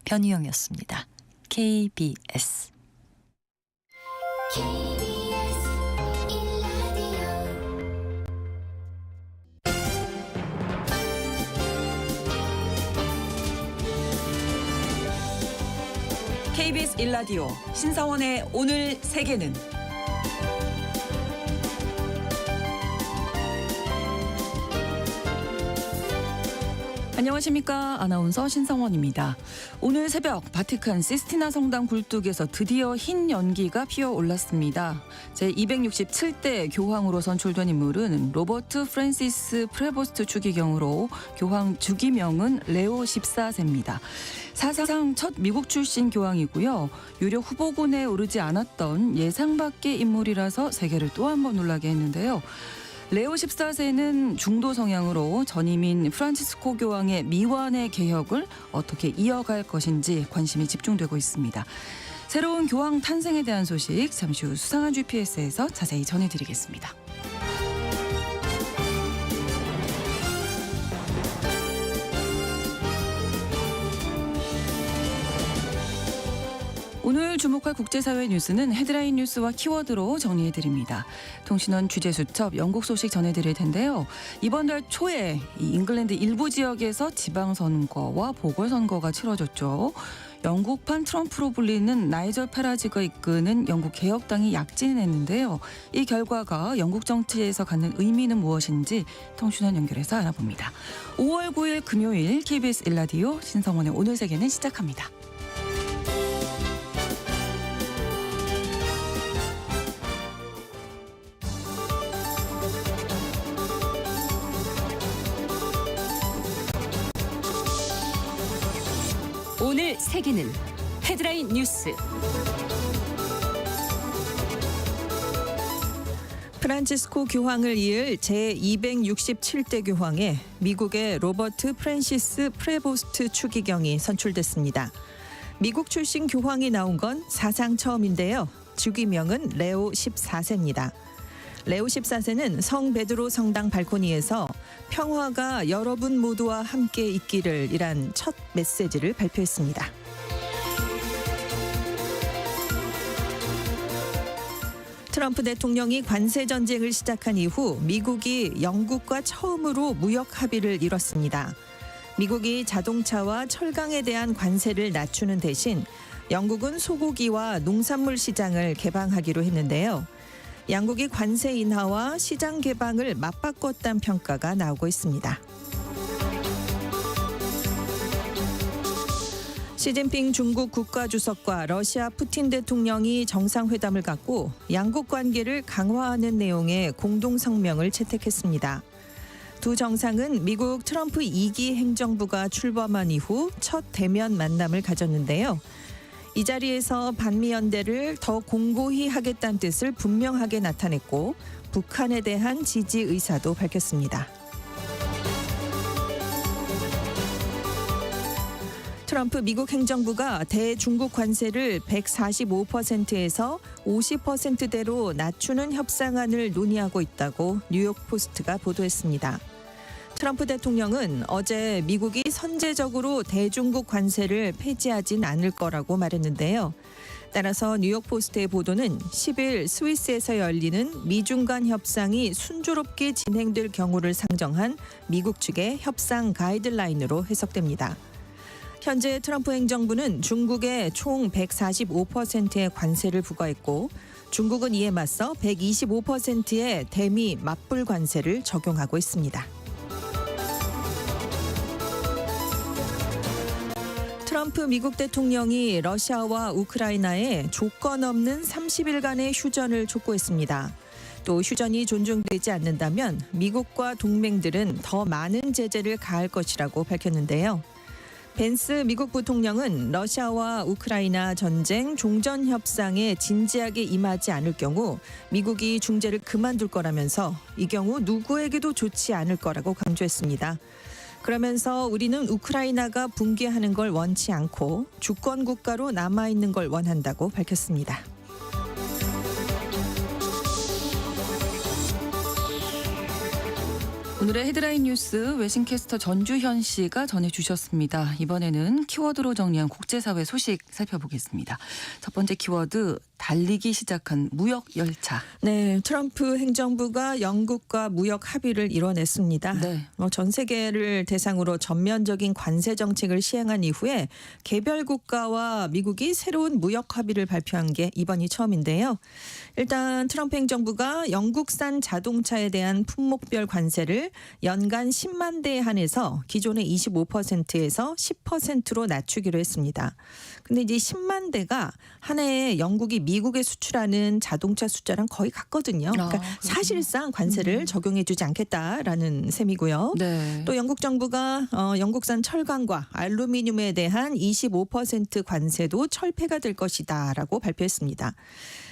변희영이었습니다. KBS KBS 1라디오 신성원의 오늘 세계는 안녕하십니까. 아나운서 신성원입니다. 오늘 새벽 바티칸 시스티나 성당 굴뚝에서 드디어 흰 연기가 피어올랐습니다. 제267대 교황으로 선출된 인물은 로버트 프랜시스 프레보스트 추기경으로 교황 주기명은 레오 14세입니다. 사상 첫 미국 출신 교황이고요. 유력 후보군에 오르지 않았던 예상 밖의 인물이라서 세계를 또 한 번 놀라게 했는데요. 레오 14세는 중도 성향으로 전임인 프란치스코 교황의 미완의 개혁을 어떻게 이어갈 것인지 관심이 집중되고 있습니다. 새로운 교황 탄생에 대한 소식 잠시 후 수상한 GPS에서 자세히 전해드리겠습니다. 오늘 주목할 국제사회 뉴스는 헤드라인 뉴스와 키워드로 정리해드립니다. 통신원 취재수첩 영국 소식 전해드릴 텐데요. 이번 달 초에 잉글랜드 일부 지역에서 지방선거와 보궐선거가 치러졌죠. 영국판 트럼프로 불리는 나이절 파라지가 이끄는 영국 개혁당이 약진했는데요. 이 결과가 영국 정치에서 갖는 의미는 무엇인지 통신원 연결해서 알아봅니다. 5월 9일 금요일 KBS 1라디오 신성원의 오늘 세계는 시작합니다. 오늘 세계는 헤드라인 뉴스. 프란치스코 교황을 이을 제267대 교황에 미국의 로버트 프랜시스 프레보스트 추기경이 선출됐습니다. 미국 출신 교황이 나온 건 사상 처음인데요. 주기명은 레오 14세입니다. 레오 14세는 성 베드로 성당 발코니에서 평화가 여러분 모두와 함께 있기를 이란 첫 메시지를 발표했습니다. 트럼프 대통령이 관세 전쟁을 시작한 이후 미국이 영국과 처음으로 무역 합의를 이뤘습니다. 미국이 자동차와 철강에 대한 관세를 낮추는 대신 영국은 소고기와 농산물 시장을 개방하기로 했는데요. 양국이 관세 인하와 시장 개방을 맞바꿨다는 평가가 나오고 있습니다. 시진핑 중국 국가주석과 러시아 푸틴 대통령이 정상회담을 갖고 양국 관계를 강화하는 내용의 공동성명을 채택했습니다. 두 정상은 미국 트럼프 2기 행정부가 출범한 이후 첫 대면 만남을 가졌는데요. 이 자리에서 반미연대를 더 공고히 하겠다는 뜻을 분명하게 나타냈고 북한에 대한 지지 의사도 밝혔습니다. 트럼프 미국 행정부가 대중국 관세를 145%에서 50%대로 낮추는 협상안을 논의하고 있다고 뉴욕포스트가 보도했습니다. 트럼프 대통령은 어제 미국이 선제적으로 대중국 관세를 폐지하진 않을 거라고 말했는데요. 따라서 뉴욕포스트의 보도는 10일 스위스에서 열리는 미중 간 협상이 순조롭게 진행될 경우를 상정한 미국 측의 협상 가이드라인으로 해석됩니다. 현재 트럼프 행정부는 중국에 총 145%의 관세를 부과했고 중국은 이에 맞서 125%의 대미 맞불 관세를 적용하고 있습니다. 트럼프 미국 대통령이 러시아와 우크라이나에 조건 없는 30일간의 휴전을 촉구했습니다. 또 휴전이 존중되지 않는다면 미국과 동맹들은 더 많은 제재를 가할 것이라고 밝혔는데요. 벤스 미국 부통령은 러시아와 우크라이나 전쟁 종전 협상에 진지하게 임하지 않을 경우 미국이 중재를 그만둘 거라면서 이 경우 누구에게도 좋지 않을 거라고 강조했습니다. 그러면서 우리는 우크라이나가 붕괴하는 걸 원치 않고 주권 국가로 남아있는 걸 원한다고 밝혔습니다. 오늘의 헤드라인 뉴스 외신캐스터 전주현 씨가 전해주셨습니다. 이번에는 키워드로 정리한 국제사회 소식 살펴보겠습니다. 첫 번째 키워드, 달리기 시작한 무역 열차. 네, 트럼프 행정부가 영국과 무역 합의를 이뤄냈습니다. 네. 전 세계를 대상으로 전면적인 관세 정책을 시행한 이후에 개별 국가와 미국이 새로운 무역 합의를 발표한 게 이번이 처음인데요. 일단 트럼프 행정부가 영국산 자동차에 대한 품목별 관세를 연간 10만 대에 한해서 기존의 25%에서 10%로 낮추기로 했습니다. 근데 이제 10만 대가 한 해에 영국이 미국에 수출하는 자동차 숫자랑 거의 같거든요. 그러니까 사실상 관세를 적용해주지 않겠다라는 셈이고요. 네. 또 영국 정부가 영국산 철강과 알루미늄에 대한 25% 관세도 철폐가 될 것이다라고 발표했습니다.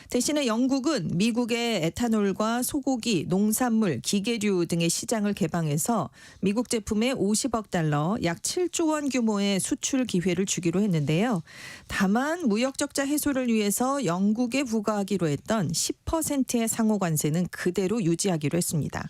대신에 영국은 미국의 에탄올과 소고기, 농산물, 기계류 등의 시장을 개방해서 미국 제품에 50억 달러, 약 7조 원 규모의 수출 기회를 주기로 했는데요. 다만 무역 적자 해소를 위해서 영국에 부과하기로 했던 10%의 상호 관세는 그대로 유지하기로 했습니다.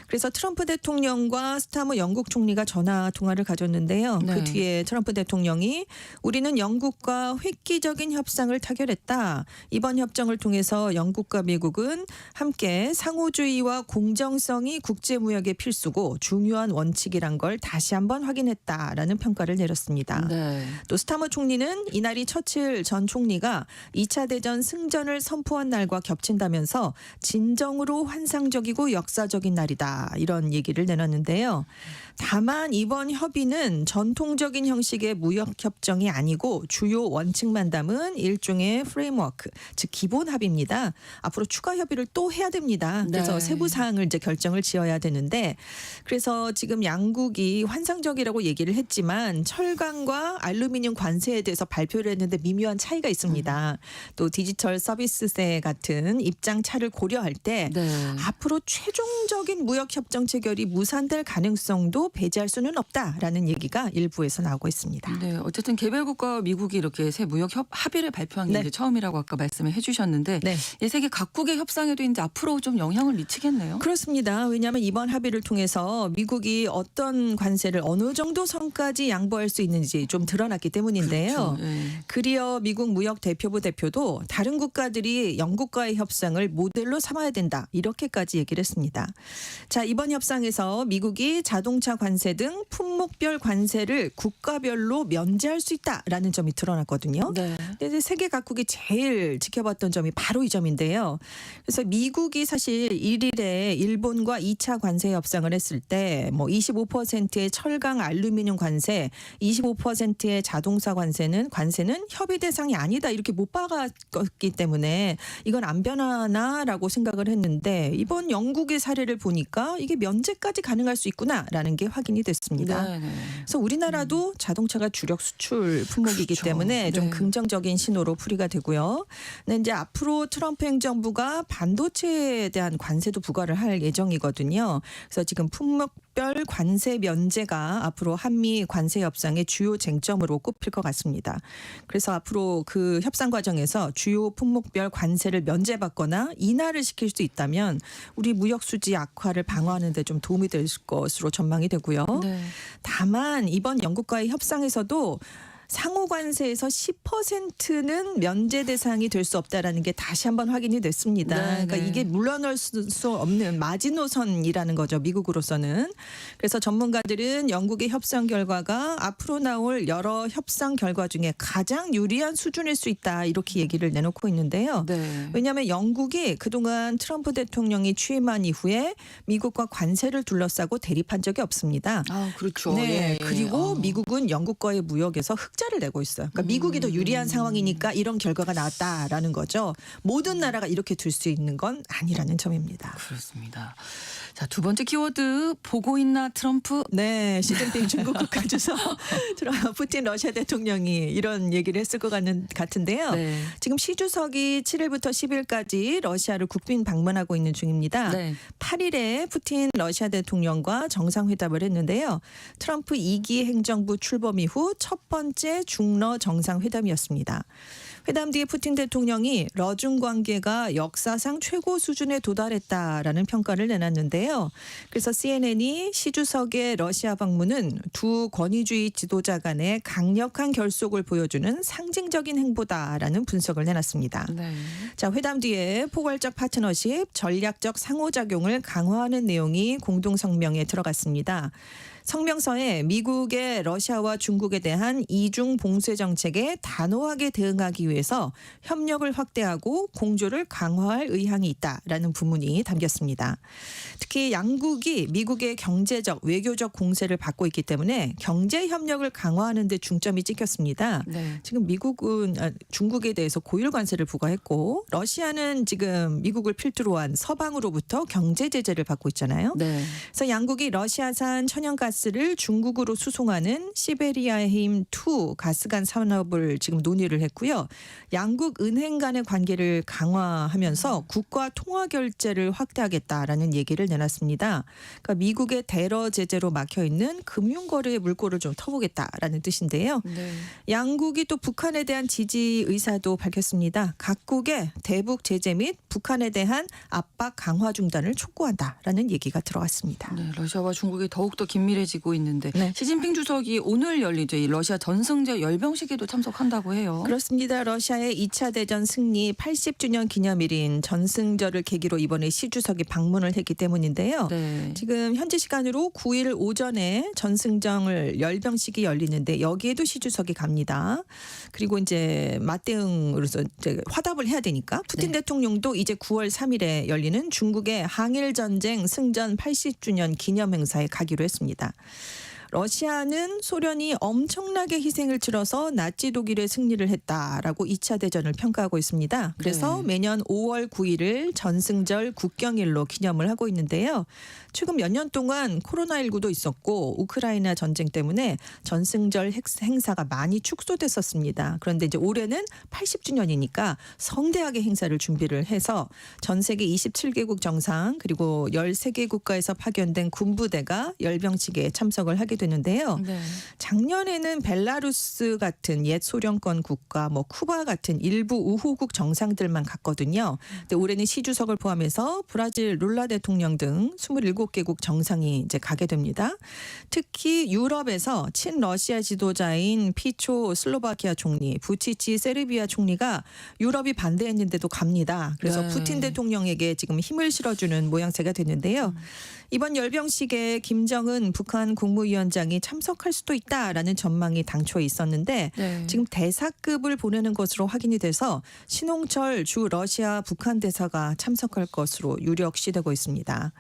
그래서 트럼프 대통령과 스타머 영국 총리가 전화 통화를 가졌는데요. 네. 그 뒤에 트럼프 대통령이 우리는 영국과 획기적인 협상을 타결했다. 이번 협정을 통해서 영국과 미국은 함께 상호주의와 공정성이 국제무역의 필수고 중요한 원칙이란 걸 다시 한번 확인했다라는 평가를 내렸습니다. 네. 또 스타머 총리는 이날이 처칠 전 총리가 2차 대전 승전을 선포한 날과 겹친다면서 진정으로 환상적이고 역사적인 날이다. 이런 얘기를 내놨는데요. 다만 이번 협의는 전통적인 형식의 무역협정이 아니고 주요 원칙만 담은 일종의 프레임워크, 즉 기본 합의입니다. 앞으로 추가 협의를 또 해야 됩니다. 그래서 네. 세부 사항을 이제 결정을 지어야 되는데, 그래서 지금 양국이 환상적이라고 얘기를 했지만 철강과 알루미늄 관세에 대해서 발표를 했는데 미묘한 차이가 있습니다. 또 디지털 서비스세 같은 입장차를 고려할 때 네. 앞으로 최종적인 무역 협정 체결이 무산될 가능성도 배제할 수는 없다라는 얘기가 일부에서 나오고 있습니다. 네, 어쨌든 개별국가와 미국이 이렇게 새 무역 합의를 발표한 게 네. 이제 처음이라고 아까 말씀을 해주셨는데, 네. 이 세계 각국의 협상에도 이제 앞으로 좀 영향을 미치겠네요. 그렇습니다. 왜냐하면 이번 합의를 통해서 미국이 어떤 관세를 어느 정도 선까지 양보할 수 있는지 좀 드러났기 때문인데요. 그렇죠. 네. 그리어 미국 무역 대표부 대표도 다른 국가들이 영국과의 협상을 모델로 삼아야 된다. 이렇게까지 얘기를 했습니다. 자, 이번 협상에서 미국이 자동차 관세 등 품목별 관세를 국가별로 면제할 수 있다라는 점이 드러났거든요. 네. 근데 이제 세계 각국이 제일 지켜봤던 점이 바로 이 점인데요. 그래서 미국이 사실 1일에 일본과 2차 관세 협상을 했을 때 뭐 25%의 철강 알루미늄 관세, 25%의 자동차 관세는 협의 대상이 아니다 이렇게 못 박았기 때문에 이건 안 변하나라고 생각을 했는데, 이번 영국의 사례를 보니까 이게 면제까지 가능할 수 있구나라는 게 확인이 됐습니다. 네, 네. 그래서 우리나라도 자동차가 주력 수출 품목이기 그렇죠. 때문에 좀 네. 긍정적인 신호로 풀이가 되고요. 근데 이제 앞으로 트럼프 행정부가 반도체에 대한 관세도 부과를 할 예정이거든요. 그래서 지금 품목별 관세 면제가 앞으로 한미 관세 협상의 주요 쟁점으로 꼽힐 것 같습니다. 그래서 앞으로 그 협상 과정에서 주요 품목별 관세를 면제받거나 인하를 시킬 수 있다면 우리 무역 수지 악화를 방어하는 데 좀 도움이 될 것으로 전망이 되고요. 네. 다만 이번 영국과의 협상에서도 상호 관세에서 10%는 면제 대상이 될 수 없다라는 게 다시 한번 확인이 됐습니다. 네, 그러니까 네. 이게 물러날 수 없는 마지노선이라는 거죠, 미국으로서는. 그래서 전문가들은 영국의 협상 결과가 앞으로 나올 여러 협상 결과 중에 가장 유리한 수준일 수 있다 이렇게 얘기를 내놓고 있는데요. 네. 왜냐하면 영국이 그동안 트럼프 대통령이 취임한 이후에 미국과 관세를 둘러싸고 대립한 적이 없습니다. 아, 그렇죠. 네. 예. 그리고 미국은 영국과의 무역에서 흑자를 내고 있어요. 그러니까 미국이 더 유리한 상황이니까 이런 결과가 나왔다라는 거죠. 모든 나라가 이렇게 둘 수 있는 건 아니라는 점입니다. 그렇습니다. 자, 두 번째 키워드, 보고 있나 트럼프? 네, 시진핑 중국 국가주석 푸틴 러시아 대통령이 이런 얘기를 했을 것 같은데요. 네. 지금 시 주석이 7일부터 10일까지 러시아를 국빈 방문하고 있는 중입니다. 네. 8일에 푸틴 러시아 대통령과 정상회담을 했는데요. 트럼프 2기 행정부 출범 이후 첫 번째 중러 정상회담이었습니다. 회담 뒤에 푸틴 대통령이 러중 관계가 역사상 최고 수준에 도달했다라는 평가를 내놨는데요. 있는데요. 그래서 CNN이 시 주석의 러시아 방문은 두 권위주의 지도자 간의 강력한 결속을 보여주는 상징적인 행보다라는 분석을 내놨습니다. 네. 자, 회담 뒤에 포괄적 파트너십, 전략적 상호작용을 강화하는 내용이 공동 성명에 들어갔습니다. 성명서에 미국의 러시아와 중국에 대한 이중 봉쇄 정책에 단호하게 대응하기 위해서 협력을 확대하고 공조를 강화할 의향이 있다라는 부문이 담겼습니다. 특히 양국이 미국의 경제적, 외교적 공세를 받고 있기 때문에 경제 협력을 강화하는 데 중점이 찍혔습니다. 네. 지금 미국은 중국에 대해서 고율 관세를 부과했고 러시아는 지금 미국을 필두로 한 서방으로부터 경제 제재를 받고 있잖아요. 네. 그래서 양국이 러시아산 천연가스를 중국으로 수송하는 시베리아의 힘2 가스관 산업을 지금 논의를 했고요. 양국 은행 간의 관계를 강화하면서 국가 통화 결제를 확대하겠다라는 얘기를 내놨습니다. 그러니까 미국의 대러 제재로 막혀 있는 금융거래의 물꼬를 좀 터보겠다라는 뜻인데요. 네. 양국이 또 북한에 대한 지지 의사도 밝혔습니다. 각국의 대북 제재 및 북한에 대한 압박 강화 중단을 촉구한다라는 얘기가 들어왔습니다. 네, 러시아와 중국이 더욱더 긴밀해지고 있는데 네. 시진핑 주석이 오늘 열리죠. 이 러시아 전승절 열병식에도 참석한다고 해요. 그렇습니다. 러시아의 2차 대전 승리 80주년 기념일인 전승절을 계기로 이번에 시 주석이 방문을 했기 때문인데요. 네. 지금 현지 시간으로 9일 오전에 전승절 열병식이 열리는데 여기에도 시 주석이 갑니다. 그리고 이제 맞대응으로서 이제 화답을 해야 되니까 푸틴 네. 대통령도 이제 9월 3일에 열리는 중국의 항일 전쟁 승전 80주년 기념 행사에 가기로 했습니다. 러시아는 소련이 엄청나게 희생을 치러서 나치 독일의 승리를 했다라고 2차 대전을 평가하고 있습니다. 그래서 네. 매년 5월 9일을 전승절 국경일로 기념을 하고 있는데요. 최근 몇 년 동안 코로나19도 있었고 우크라이나 전쟁 때문에 전승절 행사가 많이 축소됐었습니다. 그런데 이제 올해는 80주년이니까 성대하게 행사를 준비를 해서 전 세계 27개국 정상 그리고 13개 국가에서 파견된 군부대가 열병식에 참석을 하게 되는데요. 네. 작년에는 벨라루스 같은 옛 소련권 국가, 뭐 쿠바 같은 일부 우호국 정상들만 갔거든요. 근데 올해는 시 주석을 포함해서 브라질 룰라 대통령 등 27개국 정상이 이제 가게 됩니다. 특히 유럽에서 친러시아 지도자인 피초 슬로바키아 총리, 부치치 세르비아 총리가 유럽이 반대했는데도 갑니다. 그래서 네. 푸틴 대통령에게 지금 힘을 실어주는 모양새가 됐는데요. 이번 열병식에 김정은 북한 국무위원장이 참석할 수도 있다라는 전망이 당초에 있었는데 네. 지금 대사급을 보내는 것으로 확인이 돼서 신홍철 주 러시아 북한 대사가 참석할 것으로 유력시되고 있습니다.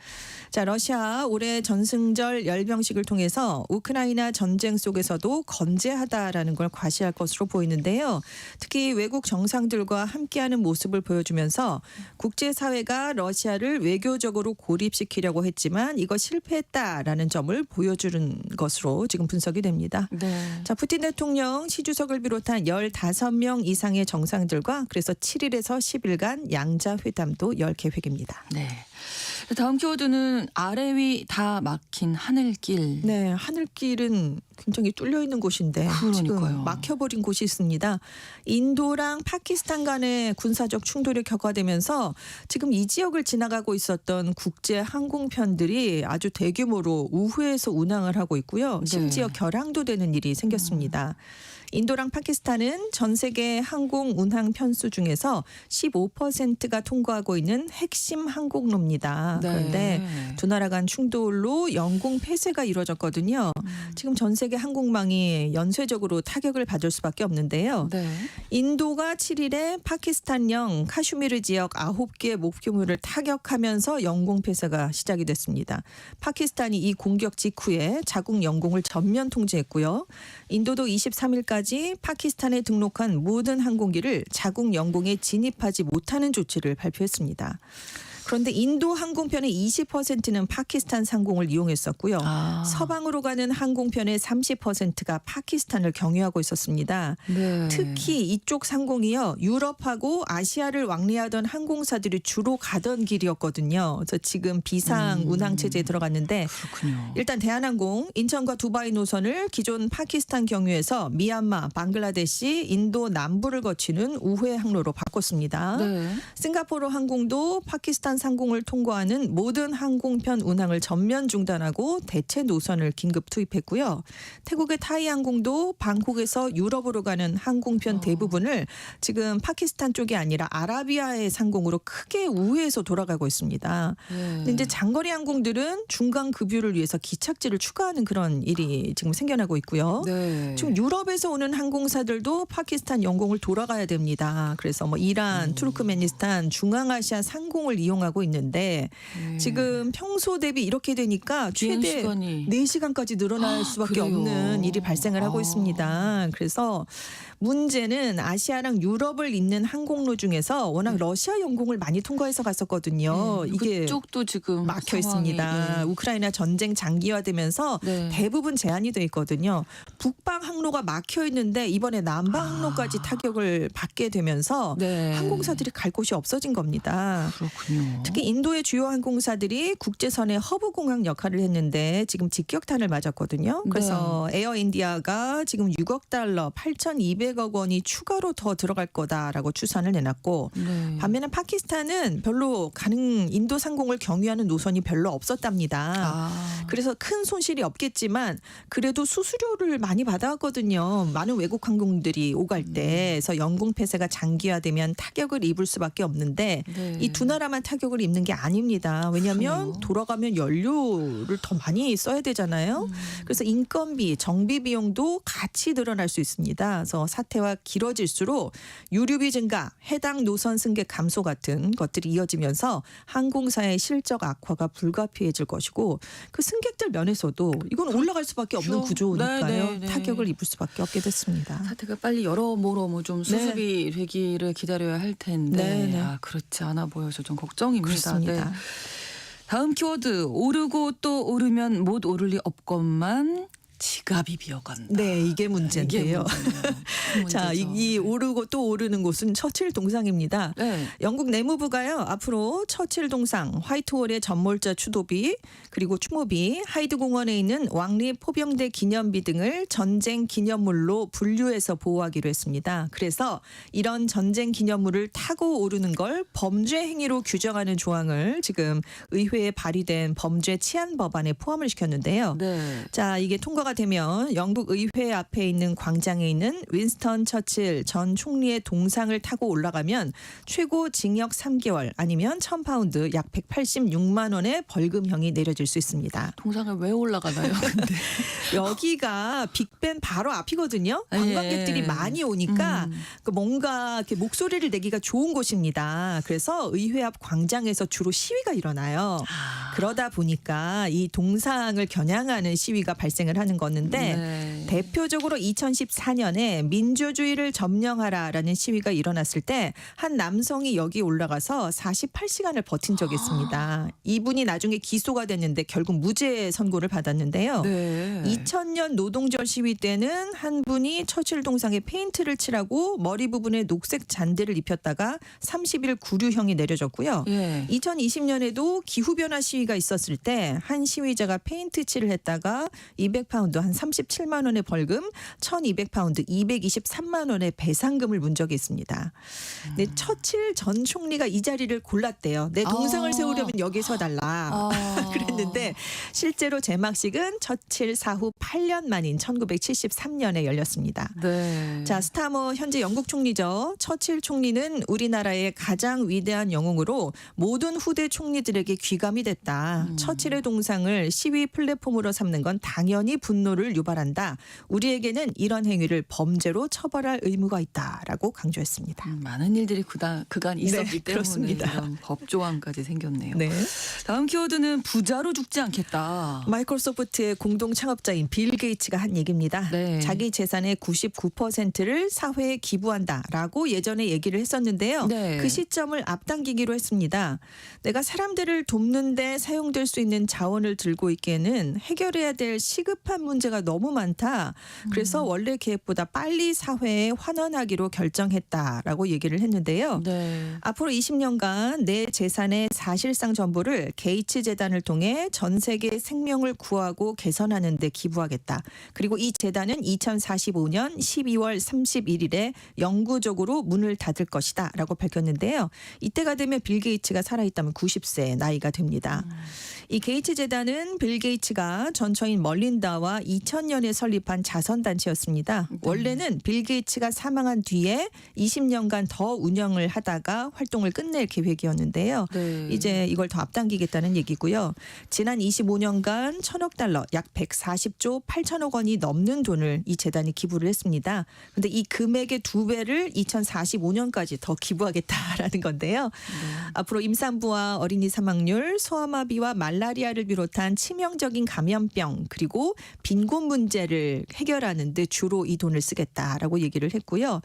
자, 러시아 올해 전승절 열병식을 통해서 우크라이나 전쟁 속에서도 건재하다라는 걸 과시할 것으로 보이는데요. 특히 외국 정상들과 함께하는 모습을 보여주면서 국제사회가 러시아를 외교적으로 고립시키려고 했지만 이거 실패했다라는 점을 보여주는 것으로 지금 분석이 됩니다. 네. 자, 푸틴 대통령 시 주석을 비롯한 15명 이상의 정상들과 그래서 7일에서 10일간 양자 회담도 열 계획입니다. 네. 다음 키워드는 아래 위 다 막힌 하늘길. 네, 하늘길은 굉장히 뚫려 있는 곳인데 그러니까요. 지금 막혀버린 곳이 있습니다. 인도랑 파키스탄 간의 군사적 충돌이 격화되면서 지금 이 지역을 지나가고 있었던 국제 항공편들이 아주 대규모로 우회해서 운항을 하고 있고요. 네. 심지어 결항도 되는 일이 생겼습니다. 인도랑 파키스탄은 전 세계 항공 운항 편수 중에서 15%가 통과하고 있는 핵심 항공로입니다. 네. 그런데 두 나라 간 충돌로 영공 폐쇄가 이루어졌거든요. 지금 전 세계 항공망이 연쇄적으로 타격을 받을 수밖에 없는데요. 네. 인도가 7일에 파키스탄령 카슈미르 지역 9개 목표물을 타격하면서 영공 폐쇄가 시작이 됐습니다. 파키스탄이 이 공격 직후에 자국 영공을 전면 통제했고요. 인도도 23일까지 파키스탄에 등록한 모든 항공기를 자국 영공에 진입하지 못하는 조치를 발표했습니다. 그런데 인도 항공편의 20%는 파키스탄 상공을 이용했었고요. 서방으로 가는 항공편의 30%가 파키스탄을 경유하고 있었습니다. 네. 특히 이쪽 상공이요. 유럽하고 아시아를 왕래하던 항공사들이 주로 가던 길이었거든요. 그래서 지금 비상 운항 체제에 들어갔는데 그렇군요. 일단 대한항공 인천과 두바이 노선을 기존 파키스탄 경유에서 미얀마, 방글라데시, 인도 남부를 거치는 우회 항로로 바꿨습니다. 네. 싱가포르 항공도 파키스탄 파키스탄 상공을 통과하는 모든 항공편 운항을 전면 중단하고 대체 노선을 긴급 투입했고요. 태국의 타이항공도 방콕에서 유럽으로 가는 항공편 대부분을 지금 파키스탄 쪽이 아니라 아라비아의 상공으로 크게 우회해서 돌아가고 있습니다. 근데 이제 장거리 항공들은 중간 급유를 위해서 기착지를 추가하는 그런 일이 지금 생겨나고 있고요. 네. 지금 유럽에서 오는 항공사들도 파키스탄 영공을 돌아가야 됩니다. 그래서 뭐 이란, 투르크메니스탄, 중앙아시아 상공을 이용하고 있는데 지금 평소 대비 이렇게 되니까 비행 최대 시간이 4시간까지 늘어날 수밖에 그래요? 없는 일이 발생을 하고 있습니다. 그래서 문제는 아시아랑 유럽을 잇는 항공로 중에서 워낙 러시아 영공을 많이 통과해서 갔었거든요. 이게 그쪽도 지금 막혀 상황이, 있습니다. 예. 우크라이나 전쟁 장기화되면서 네. 대부분 제한이 돼 있거든요. 북방 항로가 막혀 있는데 이번에 남방 항로까지 타격을 받게 되면서 네. 항공사들이 갈 곳이 없어진 겁니다. 그렇군요. 특히 인도의 주요 항공사들이 국제선의 허브 공항 역할을 했는데 지금 직격탄을 맞았거든요. 그래서 에어인디아가 지금 6억 달러 8,200억 원이 추가로 더 들어갈 거다라고 추산을 내놨고 네. 반면에 파키스탄은 별로 가는 인도 상공을 경유하는 노선이 별로 없었답니다. 그래서 큰 손실이 없겠지만 그래도 수수료를 많이 받아왔거든요. 많은 외국 항공들이 오갈 때. 그래서 영공 폐쇄가 장기화되면 타격을 입을 수밖에 없는데 네. 이 두 나라만 타격을 입는 게 아닙니다. 왜냐하면 그래요? 돌아가면 연료를 더 많이 써야 되잖아요. 그래서 인건비, 정비 비용도 같이 늘어날 수 있습니다. 그래서 사태가 길어질수록 유류비 증가, 해당 노선 승객 감소 같은 것들이 이어지면서 항공사의 실적 악화가 불가피해질 것이고 그 승객들 면에서도 이건 올라갈 수밖에 없는 그렇죠. 구조니까요. 네, 네. 타격을 입을 수밖에 없게 됐습니다. 사태가 빨리 여러모로 뭐 좀 수습이 되기를 기다려야 할 텐데 네, 네. 그렇지 않아 보여서 좀 걱정입니다. 그렇습니다. 네. 다음 키워드 오르고 또 오르면 못 오를 리 없건만 지갑이 비어간다. 네, 이게 문제인데요. 문제네요. 자, 이 오르고 또 오르는 곳은 처칠 동상입니다. 네. 영국 내무부가요 앞으로 처칠 동상, 화이트홀의 전몰자 추도비 그리고 추모비, 하이드 공원에 있는 왕리 포병대 기념비 등을 전쟁 기념물로 분류해서 보호하기로 했습니다. 그래서 이런 전쟁 기념물을 타고 오르는 걸 범죄 행위로 규정하는 조항을 지금 의회에 발의된 범죄 치안 법안에 포함을 시켰는데요. 네. 자, 이게 통과가 되면 영국 의회 앞에 있는 광장에 있는 윈스턴 처칠 전 총리의 동상을 타고 올라가면 최고 징역 3개월 아니면 1,000파운드 약 186만 원의 벌금형이 내려질 수 있습니다. 동상을 왜 올라가나요? 근데 여기가 빅벤 바로 앞이거든요. 관광객들이 예. 많이 오니까 그 뭔가 이렇게 목소리를 내기가 좋은 곳입니다. 그래서 의회 앞 광장에서 주로 시위가 일어나요. 그러다 보니까 이 동상을 겨냥하는 시위가 발생을 하는 건데 네. 대표적으로 2014년에 민주주의를 점령하라라는 시위가 일어났을 때 한 남성이 여기 올라가서 48시간을 버틴 적이 있습니다. 이분이 나중에 기소가 됐는데 결국 무죄 선고를 받았는데요. 네. 2000년 노동절 시위 때는 한 분이 처칠 동상에 페인트를 칠하고 머리 부분에 녹색 잔디를 입혔다가 30일 구류형이 내려졌고요. 예. 2020년에도 기후변화 시위가 있었을 때 한 시위자가 페인트 칠을 했다가 200파운드 한 37만 원의 벌금, 1200파운드 223만 원의 배상금을 문 적이 있습니다. 근데 처칠 전 총리가 이 자리를 골랐대요. 내 동상을 세우려면 여기 서달라. 그랬는데 실제로 제막식은 처칠 사후 8년 만인 1973년에 열렸습니다. 네. 자, 스타머 현재 영국 총리죠. 처칠 총리는 우리나라의 가장 위대한 영웅으로 모든 후대 총리들에게 귀감이 됐다. 처칠의 동상을 시위 플랫폼으로 삼는 건 당연히 분노를 유발한다. 우리에게는 이런 행위를 범죄로 처벌할 의무가 있다라고 강조했습니다. 많은 일들이 그간 있었기 네, 때문에 그렇습니다. 이런 법 조항까지 생겼네요. 네. 다음 키워드는 부자로 죽지 않겠다. 마이크로소프트의 공동 창업자인 빌 게이츠가 한 얘기입니다. 네. 자기 재산의 99%를 사회에 기부한다라고 예전에 얘기를 했었는데요. 네. 그 시점을 앞당기기로 했습니다. 내가 사람들을 돕는데 사용될 수 있는 자원을 들고 있기에는 해결해야 될 시급한 문제가 너무 많다. 그래서 원래 계획보다 빨리 사회에 환원하기로 결정했다라고 얘기를 했는데요. 네. 앞으로 20년간 내 재산의 사실상 전부를 게이츠 재단을 통해 통해 전 세계 생명을 구하고 개선하는 데 기부하겠다. 그리고 이 재단은 2045년 12월 31일에 영구적으로 문을 닫을 것이다 라고 밝혔는데요. 이때가 되면 빌 게이츠가 살아있다면 90세 나이가 됩니다. 이 게이츠 재단은 빌 게이츠가 전처인 멀린다와 2000년에 설립한 자선단체였습니다. 원래는 빌 게이츠가 사망한 뒤에 20년간 더 운영을 하다가 활동을 끝낼 계획이었는데요. 네. 이제 이걸 더 앞당기겠다는 얘기고요. 지난 25년간 1000억 달러, 약 140조 8천억 원이 넘는 돈을 이 재단이 기부를 했습니다. 그런데 이 금액의 2배를 2045년까지 더 기부하겠다라는 건데요. 앞으로 임산부와 어린이 사망률, 소아마비와 말라리아를 비롯한 치명적인 감염병 그리고 빈곤 문제를 해결하는 데 주로 이 돈을 쓰겠다라고 얘기를 했고요.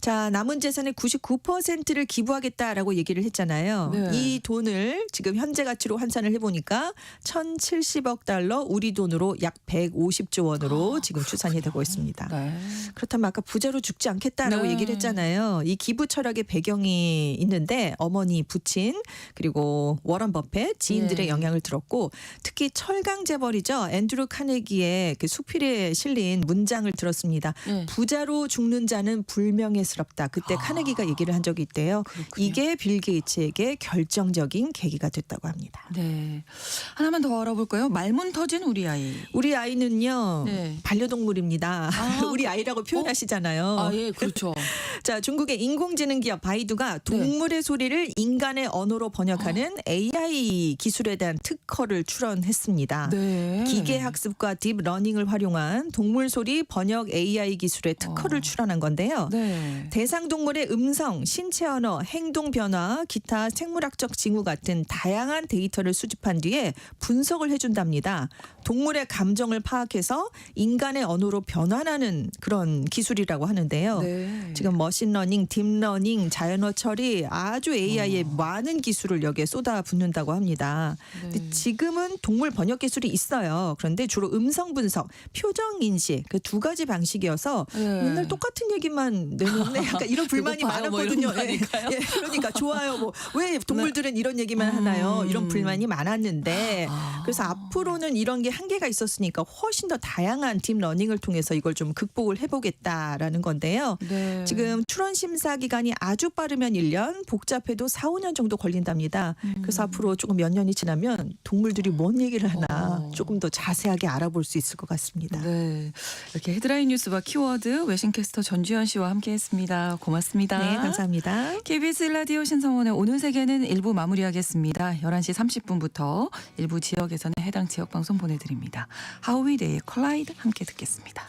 자, 남은 재산의 99%를 기부하겠다라고 얘기를 했잖아요. 네. 이 돈을 지금 현재 가치로 환산을 해보니까 1,070억 달러, 우리 돈으로 약 150조 원으로 지금 추산이 되고 있습니다. 네. 그렇다면 아까 부자로 죽지 않겠다라고 네. 얘기를 했잖아요. 이 기부 철학의 배경이 있는데 어머니, 부친 그리고 워런 버핏 지인들의 네. 영향을 들었고 특히 철강 재벌이죠. 앤드루 카네기의 그 수필에 실린 문장을 들었습니다. 네. 부자로 죽는 자는 불명예스럽다. 그때 카네기가 얘기를 한 적이 있대요. 그렇군요. 이게 빌 게이츠에게 결정적인 계기가 됐다고 합니다. 네. 하나만 더 알아볼까요? 말문 터진 우리 아이. 우리 아이는요. 네. 반려동물입니다. 아, 우리 아이라고 표현하시잖아요. 아, 예, 그렇죠. 자, 중국의 인공지능 기업 바이두가 동물의 소리를 인간의 언어로 번역하는 AI 기술에 대한 특허를 출원했습니다. 네. 기계 학습과 딥러닝을 활용한 동물 소리 번역 AI 기술의 특허를 출원한 건데요. 네. 대상동물의 음성, 신체 언어, 행동 변화, 기타 생물학적 징후 같은 다양한 데이터를 수집한 뒤에 분석을 해준답니다. 동물의 감정을 파악해서 인간의 언어로 변환하는 그런 기술이라고 하는데요. 네. 지금 머신러닝, 딥러닝, 자연어 처리 아주 AI의 많은 기술을 여기에 쏟아붓는다고 합니다. 근데 지금은 동물 번역 기술이 있어요. 그런데 주로 음성 분석, 표정 인식 그 두 가지 방식이어서 네. 맨날 똑같은 얘기만 내놓네. 약간 이런 불만이 배고파요? 뭐 많았거든요. 이런 거 아닐까요? 예, 그러니까 좋아요. 뭐 왜 동물들은 이런 얘기만 하나요? 이런 불만이 많았는데 그래서 앞으로는 이런 게 한계가 있었으니까 훨씬 더 다양한 딥러닝을 통해서 이걸 좀 극복을 해보겠다라는 건데요. 네. 지금 출원 심사 기간이 아주 빠르면 1년, 복잡해도 4, 5년 정도 걸린답니다. 그래서 앞으로 조금 몇 년이 지나면 동물들이 뭔 얘기를 하나 조금 더 자세하게 알아볼 수 있을 것 같습니다. 네. 이렇게 헤드라인 뉴스와 키워드 외신캐스터 전주현 씨와 함께했습니다. 고맙습니다. 네, 감사합니다. KBS 라디오 신성원의 오늘 세계는 1부 마무리하겠습니다. 11시 30분부터 일부 지역에서는 해당 지역 방송 보내드립니다. 하우이데이의 컬라이드 함께 듣겠습니다.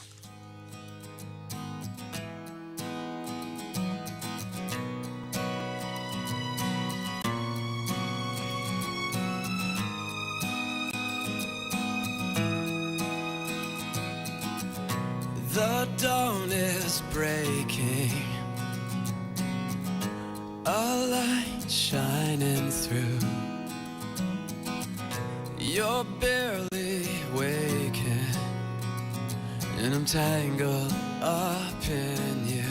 The dawn is breaking, a light shining through. You're barely waking, and I'm tangled up in you.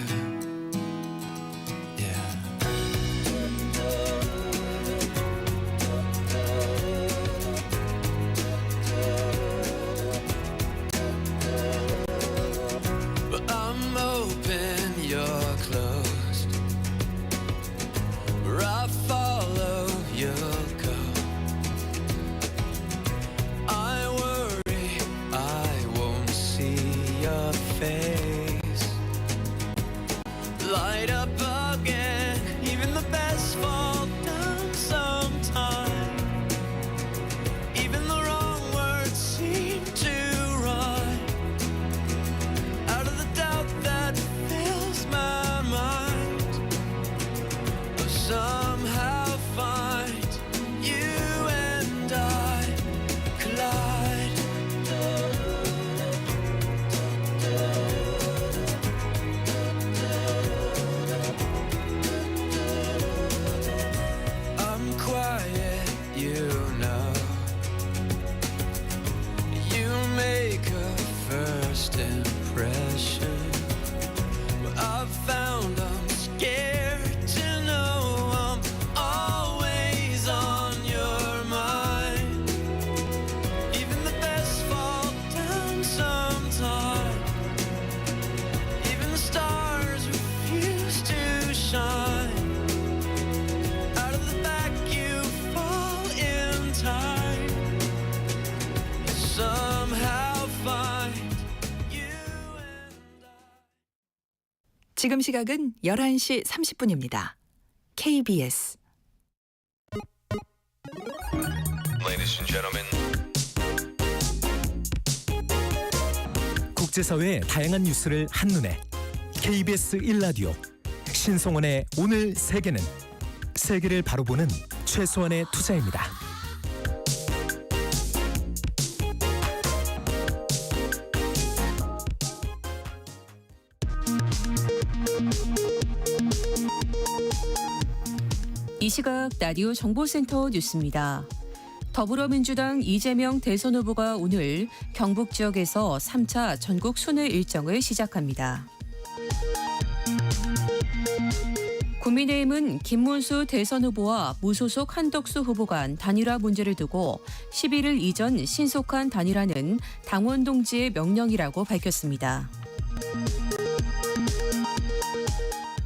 Yeah. But I'm open, you're closed. Where I follow, you'll go. I worry I won't see your face light up again. Even the best fall down sometime. Even the wrong words seem to rhyme. Out of the doubt that fills my mind, I'll somehow find you and I collide. 지금 시각은 11시 30분입니다. KBS Ladies and gentlemen. 국제사회의 다양한 뉴스를 한눈에 KBS 1라디오 신성원의 오늘 세계는 세계를 바로 보는 최소한의 투자입니다. 이 시각 라디오 정보센터 뉴스입니다. 더불어민주당 이재명 대선 후보가 오늘 경북 지역에서 3차 전국 순회 일정을 시작합니다. 국민의힘은 김문수 대선 후보와 무소속 한덕수 후보 간 단일화 문제를 두고 11일 이전 신속한 단일화는 당원 동지의 명령이라고 밝혔습니다.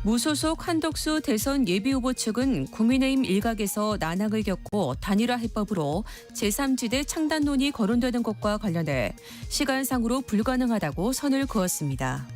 무소속 한덕수 대선 예비후보 측은 국민의힘 일각에서 난항을 겪고 단일화 해법으로 제3지대 창단론이 거론되는 것과 관련해 시간상으로 불가능하다고 선을 그었습니다.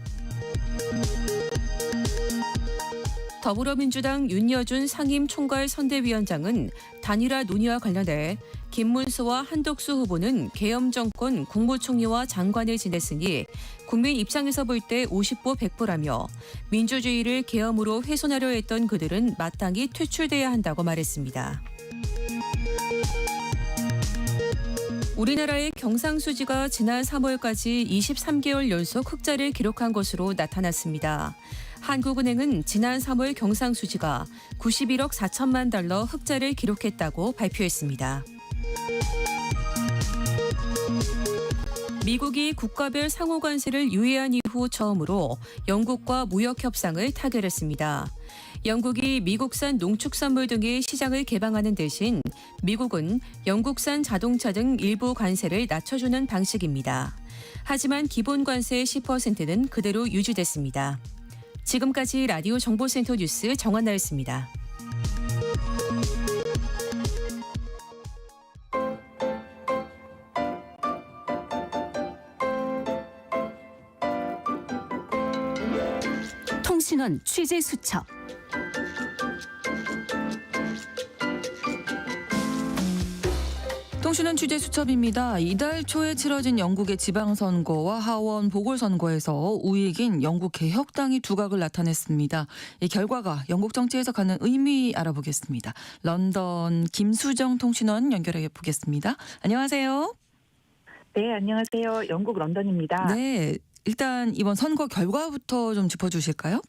더불어민주당 윤여준 상임총괄선대위원장은 단일화 논의와 관련해 김문수와 한덕수 후보는 계엄 정권 국무총리와 장관을 지냈으니 국민 입장에서 볼 때 50보 100보라며 민주주의를 계엄으로 훼손하려 했던 그들은 마땅히 퇴출돼야 한다고 말했습니다. 우리나라의 경상수지가 지난 3월까지 23개월 연속 흑자를 기록한 것으로 나타났습니다. 한국은행은 지난 3월 경상수지가 91억 4천만 달러 흑자를 기록했다고 발표했습니다. 미국이 국가별 상호관세를 유예한 이후 처음으로 영국과 무역 협상을 타결했습니다. 영국이 미국산 농축산물 등의 시장을 개방하는 대신 미국은 영국산 자동차 등 일부 관세를 낮춰주는 방식입니다. 하지만 기본 관세 10%는 그대로 유지됐습니다. 지금까지 라디오 정보센터 뉴스 정한나였습니다. 통신원 취재 수첩. 통신원 취재 수첩입니다. 이달 초에 치러진 영국의 지방선거와 하원 보궐선거에서 우익인 영국 개혁당이 두각을 나타냈습니다. 이 결과가 영국 정치에서 갖는 의미 알아보겠습니다. 런던 김수정 통신원 연결해 보겠습니다. 안녕하세요. 네, 안녕하세요. 영국 런던입니다. 네, 일단 이번 선거 결과부터 좀 짚어주실까요?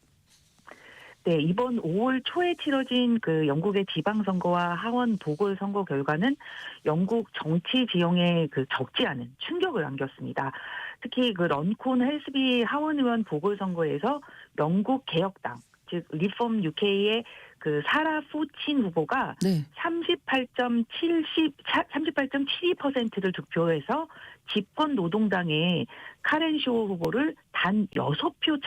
네, 이번 5월 초에 치러진 그 영국의 지방선거와 하원 보궐선거 결과는 영국 정치 지형에 그 적지 않은 충격을 안겼습니다. 특히 그 런콘 헬스비 하원 의원 보궐선거에서 영국 개혁당, 즉 리폼 UK의 그 사라 푸친 후보가 네. 38.72%를 득표해서 집권 노동당의 카렌 쇼 후보를 단 6표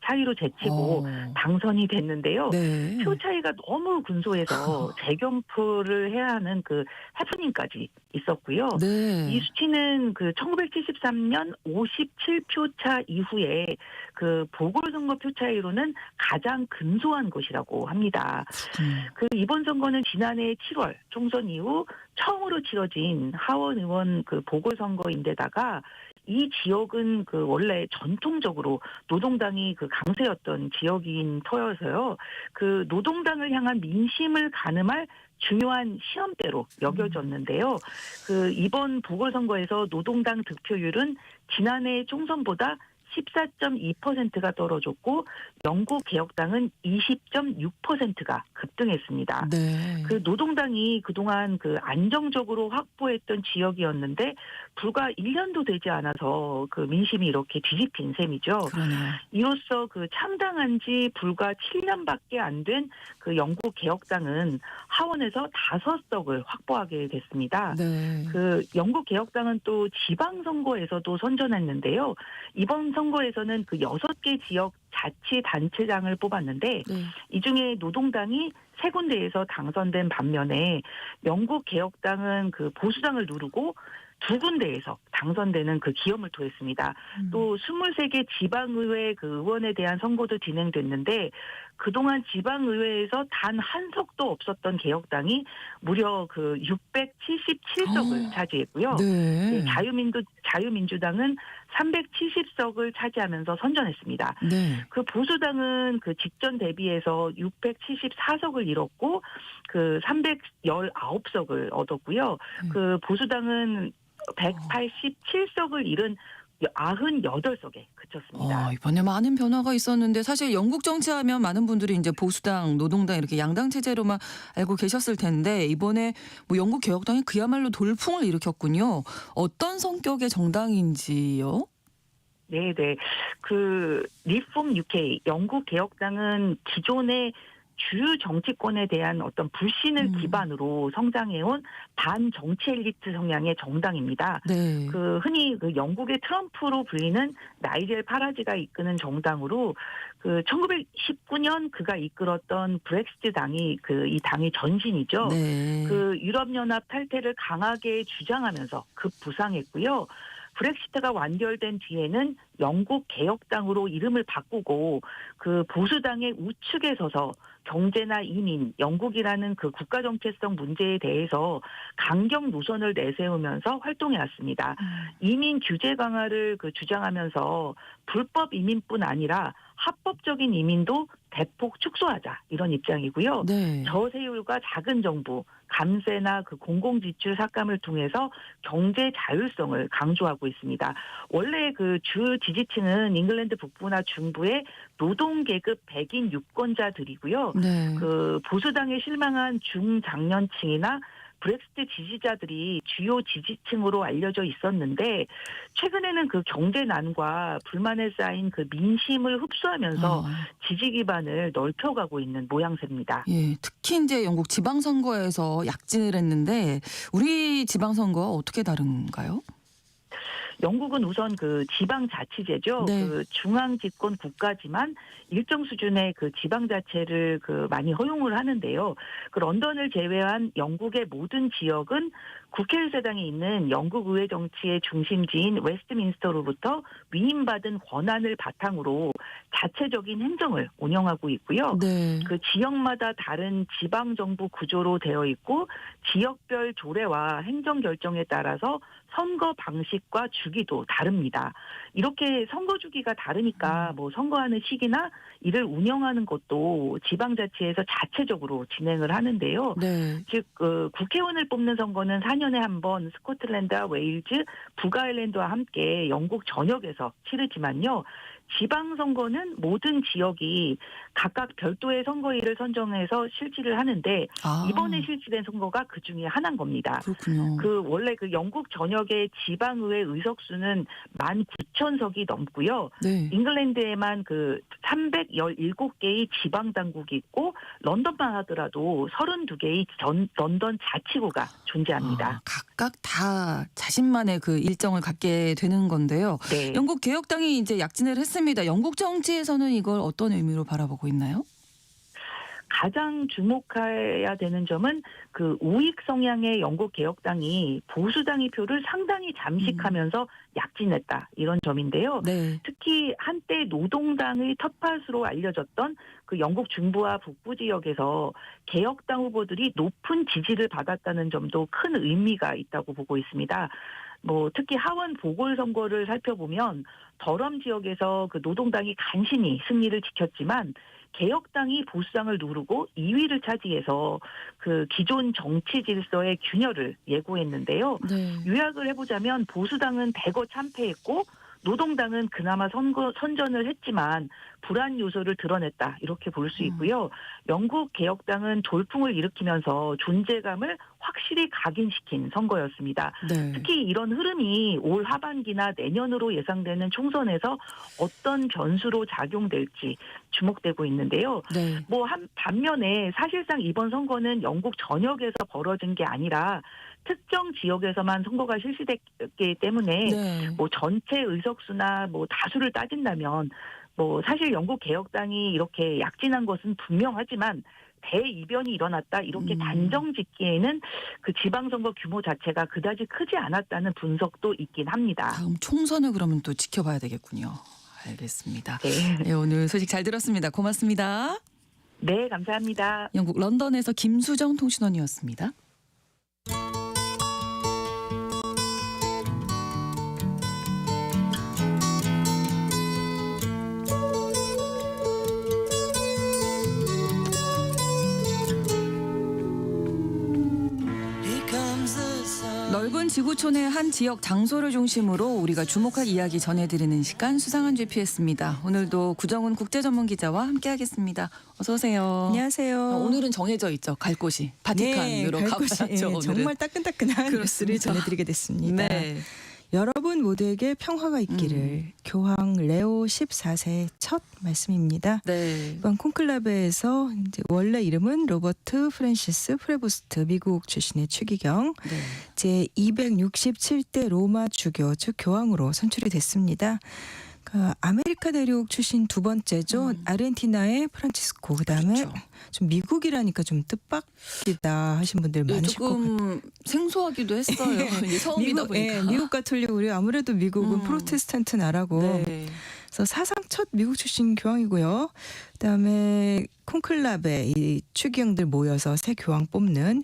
차이로 제치고 당선이 됐는데요. 네. 표 차이가 너무 근소해서 재경표를 해야 하는 그 해프닝까지 있었고요. 네. 이 수치는 그 1973년 57표 차 이후에 그 보궐선거 표 차이로는 가장 근소한 것이라고 합니다. 그 이번 선거는 지난해 7월 총선 이후 처음으로 치러진 하원 의원 그 보궐선거인데다가 이 지역은 그 원래 전통적으로 노동당이 그 강세였던 지역인 터여서요. 그 노동당을 향한 민심을 가늠할 중요한 시험대로 여겨졌는데요. 그 이번 보궐선거에서 노동당 득표율은 지난해 총선보다 14.2%가 떨어졌고 영국 개혁당은 20.6%가 급등했습니다. 네. 그 노동당이 그동안 그 안정적으로 확보했던 지역이었는데 불과 1년도 되지 않아서 그 민심이 이렇게 뒤집힌 셈이죠. 그러네요. 이로써 그 창당한 지 불과 7년밖에 안 된 그 영국 개혁당은 하원에서 5석을 확보하게 됐습니다. 네. 그 영국 개혁당은 또 지방선거에서도 선전했는데요. 이번 선거에서는 그 6개 지역 자치단체장을 뽑았는데 네. 이 중에 노동당이 3군데에서 당선된 반면에 영국 개혁당은 그 보수당을 누르고 두 군데에서 당선되는 그 기염을 토했습니다. 또 23개 지방의회 그 의원에 대한 선거도 진행됐는데 그동안 지방의회에서 단 한 석도 없었던 개혁당이 무려 그 677석을 차지했고요. 네. 자유민주당은 370석을 차지하면서 선전했습니다. 네. 그 보수당은 그 직전 대비해서 674석을 잃었고 그 319석을 얻었고요. 그 보수당은 187석을 잃은 98석에 그쳤습니다. 이번에 많은 변화가 있었는데 사실 영국 정치하면 많은 분들이 이제 보수당, 노동당 이렇게 양당 체제로만 알고 계셨을 텐데 이번에 뭐 영국 개혁당이 그야말로 돌풍을 일으켰군요. 어떤 성격의 정당인지요? 네네. 그 리폼 UK 영국 개혁당은 기존의 주류 정치권에 대한 어떤 불신을 기반으로 성장해온 반정치 엘리트 성향의 정당입니다. 네. 그 흔히 그 영국의 트럼프로 불리는 나이젤 파라지가 이끄는 정당으로 그 1919년 그가 이끌었던 브렉시트 당이 이 당의 전신이죠. 네. 그 유럽연합 탈퇴를 강하게 주장하면서 급부상했고요. 브렉시트가 완결된 뒤에는 영국 개혁당으로 이름을 바꾸고 그 보수당의 우측에 서서 경제나 이민, 영국이라는 그 국가 정체성 문제에 대해서 강경 노선을 내세우면서 활동해 왔습니다. 이민 규제 강화를 그 주장하면서 불법 이민뿐 아니라 합법적인 이민도 대폭 축소하자 이런 입장이고요. 네. 저세율과 작은 정부, 감세나 그 공공지출 삭감을 통해서 경제 자율성을 강조하고 있습니다. 원래 그 주 지지층은 잉글랜드 북부나 중부의 노동계급 백인 유권자들이고요. 네. 그 보수당에 실망한 중장년층이나 브렉시트 지지자들이 주요 지지층으로 알려져 있었는데 최근에는 그 경제난과 불만에 쌓인 그 민심을 흡수하면서 지지 기반을 넓혀가고 있는 모양새입니다. 예, 특히 이제 영국 지방선거에서 약진을 했는데 우리 지방선거와 어떻게 다른가요? 영국은 우선 그 지방자치제죠. 네. 그 중앙집권 국가지만 일정 수준의 그 지방자치를 그 많이 허용을 하는데요. 그 런던을 제외한 영국의 모든 지역은 국회의사당이 있는 영국 의회 정치의 중심지인 웨스트민스터로부터 위임받은 권한을 바탕으로 자체적인 행정을 운영하고 있고요. 네. 그 지역마다 다른 지방정부 구조로 되어 있고 지역별 조례와 행정 결정에 따라서 선거 방식과 주기도 다릅니다. 이렇게 선거 주기가 다르니까 뭐 선거하는 시기나 이를 운영하는 것도 지방자치에서 자체적으로 진행을 하는데요. 네. 즉 국회의원을 뽑는 선거는 4년에 한 번 스코틀랜드와 웨일즈, 북아일랜드와 함께 영국 전역에서 치르지만요. 지방선거는 모든 지역이 각각 별도의 선거일을 선정해서 실시를 하는데 이번에 실시된 선거가 그 중에 하나인 겁니다. 그렇군요. 그 원래 그 영국 전역의 지방의회 의석수는 19,000석이 넘고요. 네. 잉글랜드에만 그 317개의 지방당국이 있고 런던만 하더라도 32개의 런던 자치구가 존재합니다. 각각 다 자신만의 그 일정을 갖게 되는 건데요. 네. 영국 개혁당이 이제 약진을 했습니다. 영국 정치에서는 이걸 어떤 의미로 바라보고 있나요? 가장 주목해야 되는 점은 그 우익 성향의 영국 개혁당이 보수당의 표를 상당히 잠식하면서 약진했다 이런 점인데요. 네. 특히 한때 노동당의 텃밭으로 알려졌던 그 영국 중부와 북부 지역에서 개혁당 후보들이 높은 지지를 받았다는 점도 큰 의미가 있다고 보고 있습니다. 뭐 특히 하원 보궐선거를 살펴보면 더럼 지역에서 그 노동당이 간신히 승리를 지켰지만 개혁당이 보수당을 누르고 2위를 차지해서 그 기존 정치 질서의 균열을 예고했는데요. 네. 요약을 해보자면 보수당은 대거 참패했고 노동당은 그나마 선전을 했지만 불안 요소를 드러냈다 이렇게 볼 수 있고요. 영국 개혁당은 돌풍을 일으키면서 존재감을 확실히 각인시킨 선거였습니다. 네. 특히 이런 흐름이 올 하반기나 내년으로 예상되는 총선에서 어떤 변수로 작용될지 주목되고 있는데요. 네. 반면에 사실상 이번 선거는 영국 전역에서 벌어진 게 아니라 특정 지역에서만 선거가 실시됐기 때문에 네. 뭐 전체 의석수나 뭐 다수를 따진다면 뭐 사실 영국 개혁당이 이렇게 약진한 것은 분명하지만 대이변이 일어났다 이렇게 단정짓기에는 그 지방선거 규모 자체가 그다지 크지 않았다는 분석도 있긴 합니다. 다음 총선을 그러면 또 지켜봐야 되겠군요. 알겠습니다. 네, 네, 오늘 소식 잘 들었습니다. 고맙습니다. 네 감사합니다. 영국 런던에서 김수정 통신원이었습니다. Here comes the sun. 넓은 지구촌의 한 지역 장소를 중심으로 우리가 주목할 이야기 전해드리는 시간 수상한 GPS입니다. 오늘도 구정은 국제전문기자와 함께하겠습니다. 어서 오세요. 안녕하세요. 오늘은 정해져 있죠. 갈 곳이 바티칸으로 갈 곳이, 가봐야죠. 오늘은. 정말 따끈따끈한 그렇습니다. 뉴스를 전해드리게 됐습니다. 네. 여러분 모두에게 평화가 있기를. 교황 레오 14세의 첫 말씀입니다. 네. 이번 콘클라베에서 이제 원래 이름은 로버트 프랜시스 프레보스트 미국 출신의 추기경 네. 제 267대 로마 주교 즉 교황으로 선출이 됐습니다. 그 아메리카 대륙 출신 두 번째죠. 아르헨티나의 프란치스코. 그다음에 그렇죠. 좀 미국이라니까 좀 뜻밖이다 하신 분들 네, 많으실 것 같아요. 조금 생소하기도 했어요. 이게 처음이다 보니까. 미국 가톨릭 우리 아무래도 미국은 프로테스탄트 나라고 네. 그래서 사상 첫 미국 출신 교황이고요. 그다음에 콘클라베 이 추기경들 모여서 새 교황 뽑는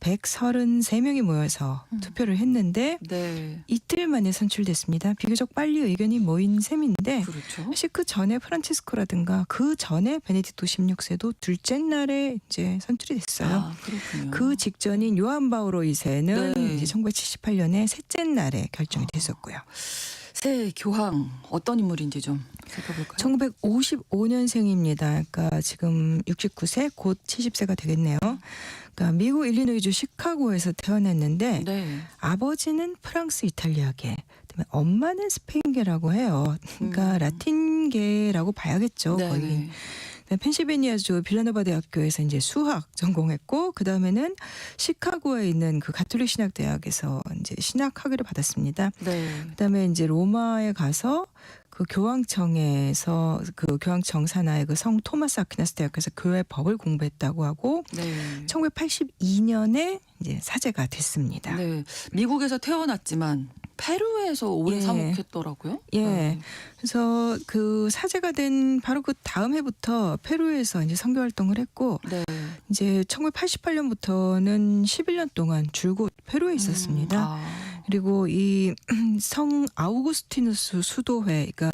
133명이 모여서 투표를 했는데 네. 이틀 만에 선출됐습니다. 비교적 빨리 의견이 모인 셈인데 그렇죠. 사실 그 전에 프란치스코라든가 그 전에 베네딕토 16세도 둘째 날에 이제 선출이 됐어요. 아, 그렇군요. 그 직전인 요한 바오로 2세는 네. 이제 1978년에 셋째 날에 결정이 됐었고요. 새 교황 어떤 인물인지 좀 살펴볼까요? 1955년생입니다. 그러니까 지금 69세 곧 70세가 되겠네요. 그러니까 미국 일리노이주 시카고에서 태어났는데 네. 아버지는 프랑스 이탈리아계, 그다음에 엄마는 스페인계라고 해요. 그러니까 라틴계라고 봐야겠죠. 네. 거의. 펜실베니아주 빌라노바 대학교에서 이제 수학 전공했고 그 다음에는 시카고에 있는 그 가톨릭 신학 대학에서 이제 신학 학위를 받았습니다. 네. 그다음에 이제 로마에 가서 그 교황청에서 그 교황청 산하의 그 성 토마스 아퀴나스 대학에서 교회 법을 공부했다고 하고 네. 1982년에 이제 사제가 됐습니다. 네. 미국에서 태어났지만 페루에서 오래 예. 사목했더라고요. 예. 네. 그래서 그 사제가 된 바로 그 다음 해부터 페루에서 이제 선교 활동을 했고 네. 이제 1988년부터는 11년 동안 줄곧 페루에 있었습니다. 아. 그리고 이 성 아우구스티누스 수도회, 그러니까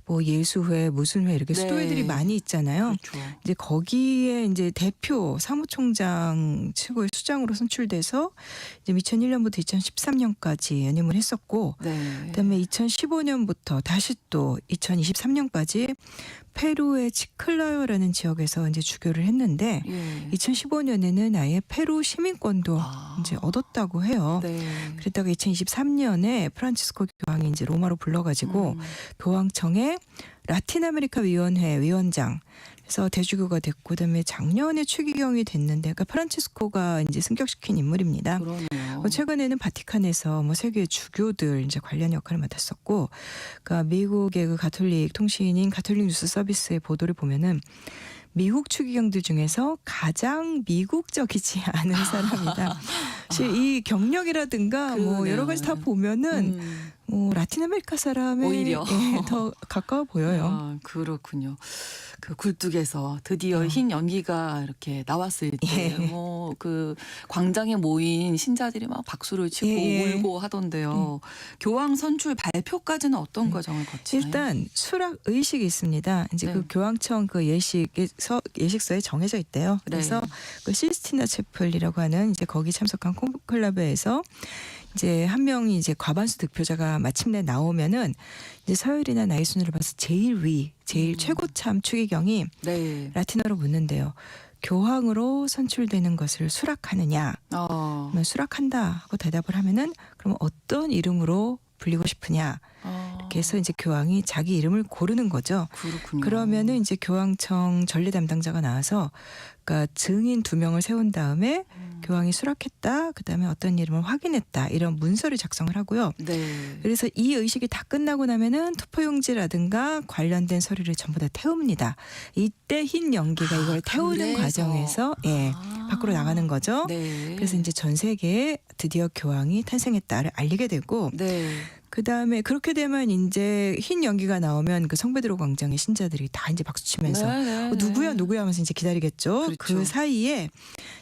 뭐 예수회, 무슨 회 이렇게 네. 수도회들이 많이 있잖아요. 그렇죠. 이제 거기에 이제 대표 사무총장 측의 수장으로 선출돼서 이제 2001년부터 2013년까지 연임을 했었고, 네. 그다음에 2015년부터 다시 또 2023년까지 페루의 치클라요라는 지역에서 이제 주교를 했는데 예. 2015년에는 아예 페루 시민권도 이제 얻었다고 해요. 네. 그랬다가 2023년에 프란치스코 교황이 이제 로마로 불러가지고 교황청의 라틴 아메리카 위원회 위원장 그래서 대주교가 됐고 그다음에 작년에 추기경이 됐는데 그러니까 프란치스코가 이제 승격시킨 인물입니다. 그러네요. 최근에는 바티칸에서 뭐 세계 주교들 이제 관련 역할을 맡았었고, 그러니까 미국의 그 가톨릭 통신인 가톨릭 뉴스 서비스의 보도를 보면은 미국 추기경들 중에서 가장 미국적이지 않은 사람이다. 사실 이 경력이라든가 뭐 그러네요. 여러 가지 다 보면은 뭐 라틴 아메리카 사람에 오히려. 더 가까워 보여요. 아, 그렇군요. 그 굴뚝에서 드디어 흰 연기가 이렇게 나왔을 때, 예. 그 광장에 모인 신자들이 막 박수를 치고 예. 울고 하던데요. 교황 선출 발표까지는 어떤 과정을 거치나요? 일단 수락 의식이 있습니다. 이제 네. 그 교황청 그 예식서에 정해져 있대요. 그래서 네. 그 시스티나 채플이라고 하는 이제 거기 참석한 콘클라베에서 이제 한 명이 이제 과반수 득표자가 마침내 나오면은 이제 서열이나 나이 순으로 봐서 제일 최고참 추기경이 네. 라틴어로 묻는데요. 교황으로 선출되는 것을 수락하느냐? 그러면 수락한다 하고 대답을 하면은 그럼 어떤 이름으로 불리고 싶으냐? 이렇게 해서 이제 교황이 자기 이름을 고르는 거죠. 그렇군요. 그러면은 이제 교황청 전례 담당자가 나와서 그러니까 증인 2명을 세운 다음에 교황이 수락했다. 그다음에 어떤 이름을 확인했다. 이런 문서를 작성을 하고요. 네. 그래서 이 의식이 다 끝나고 나면은 투표용지라든가 관련된 서류를 전부 다 태웁니다. 이때 흰 연기가 이걸 태우는 그래서. 과정에서 밖으로 나가는 거죠. 네. 그래서 이제 전 세계에 드디어 교황이 탄생했다를 알리게 되고 네. 그다음에 그렇게 되면 이제 흰 연기가 나오면 그 성베드로 광장의 신자들이 다 이제 박수 치면서 누구야 하면서 이제 기다리겠죠. 그렇죠. 그 사이에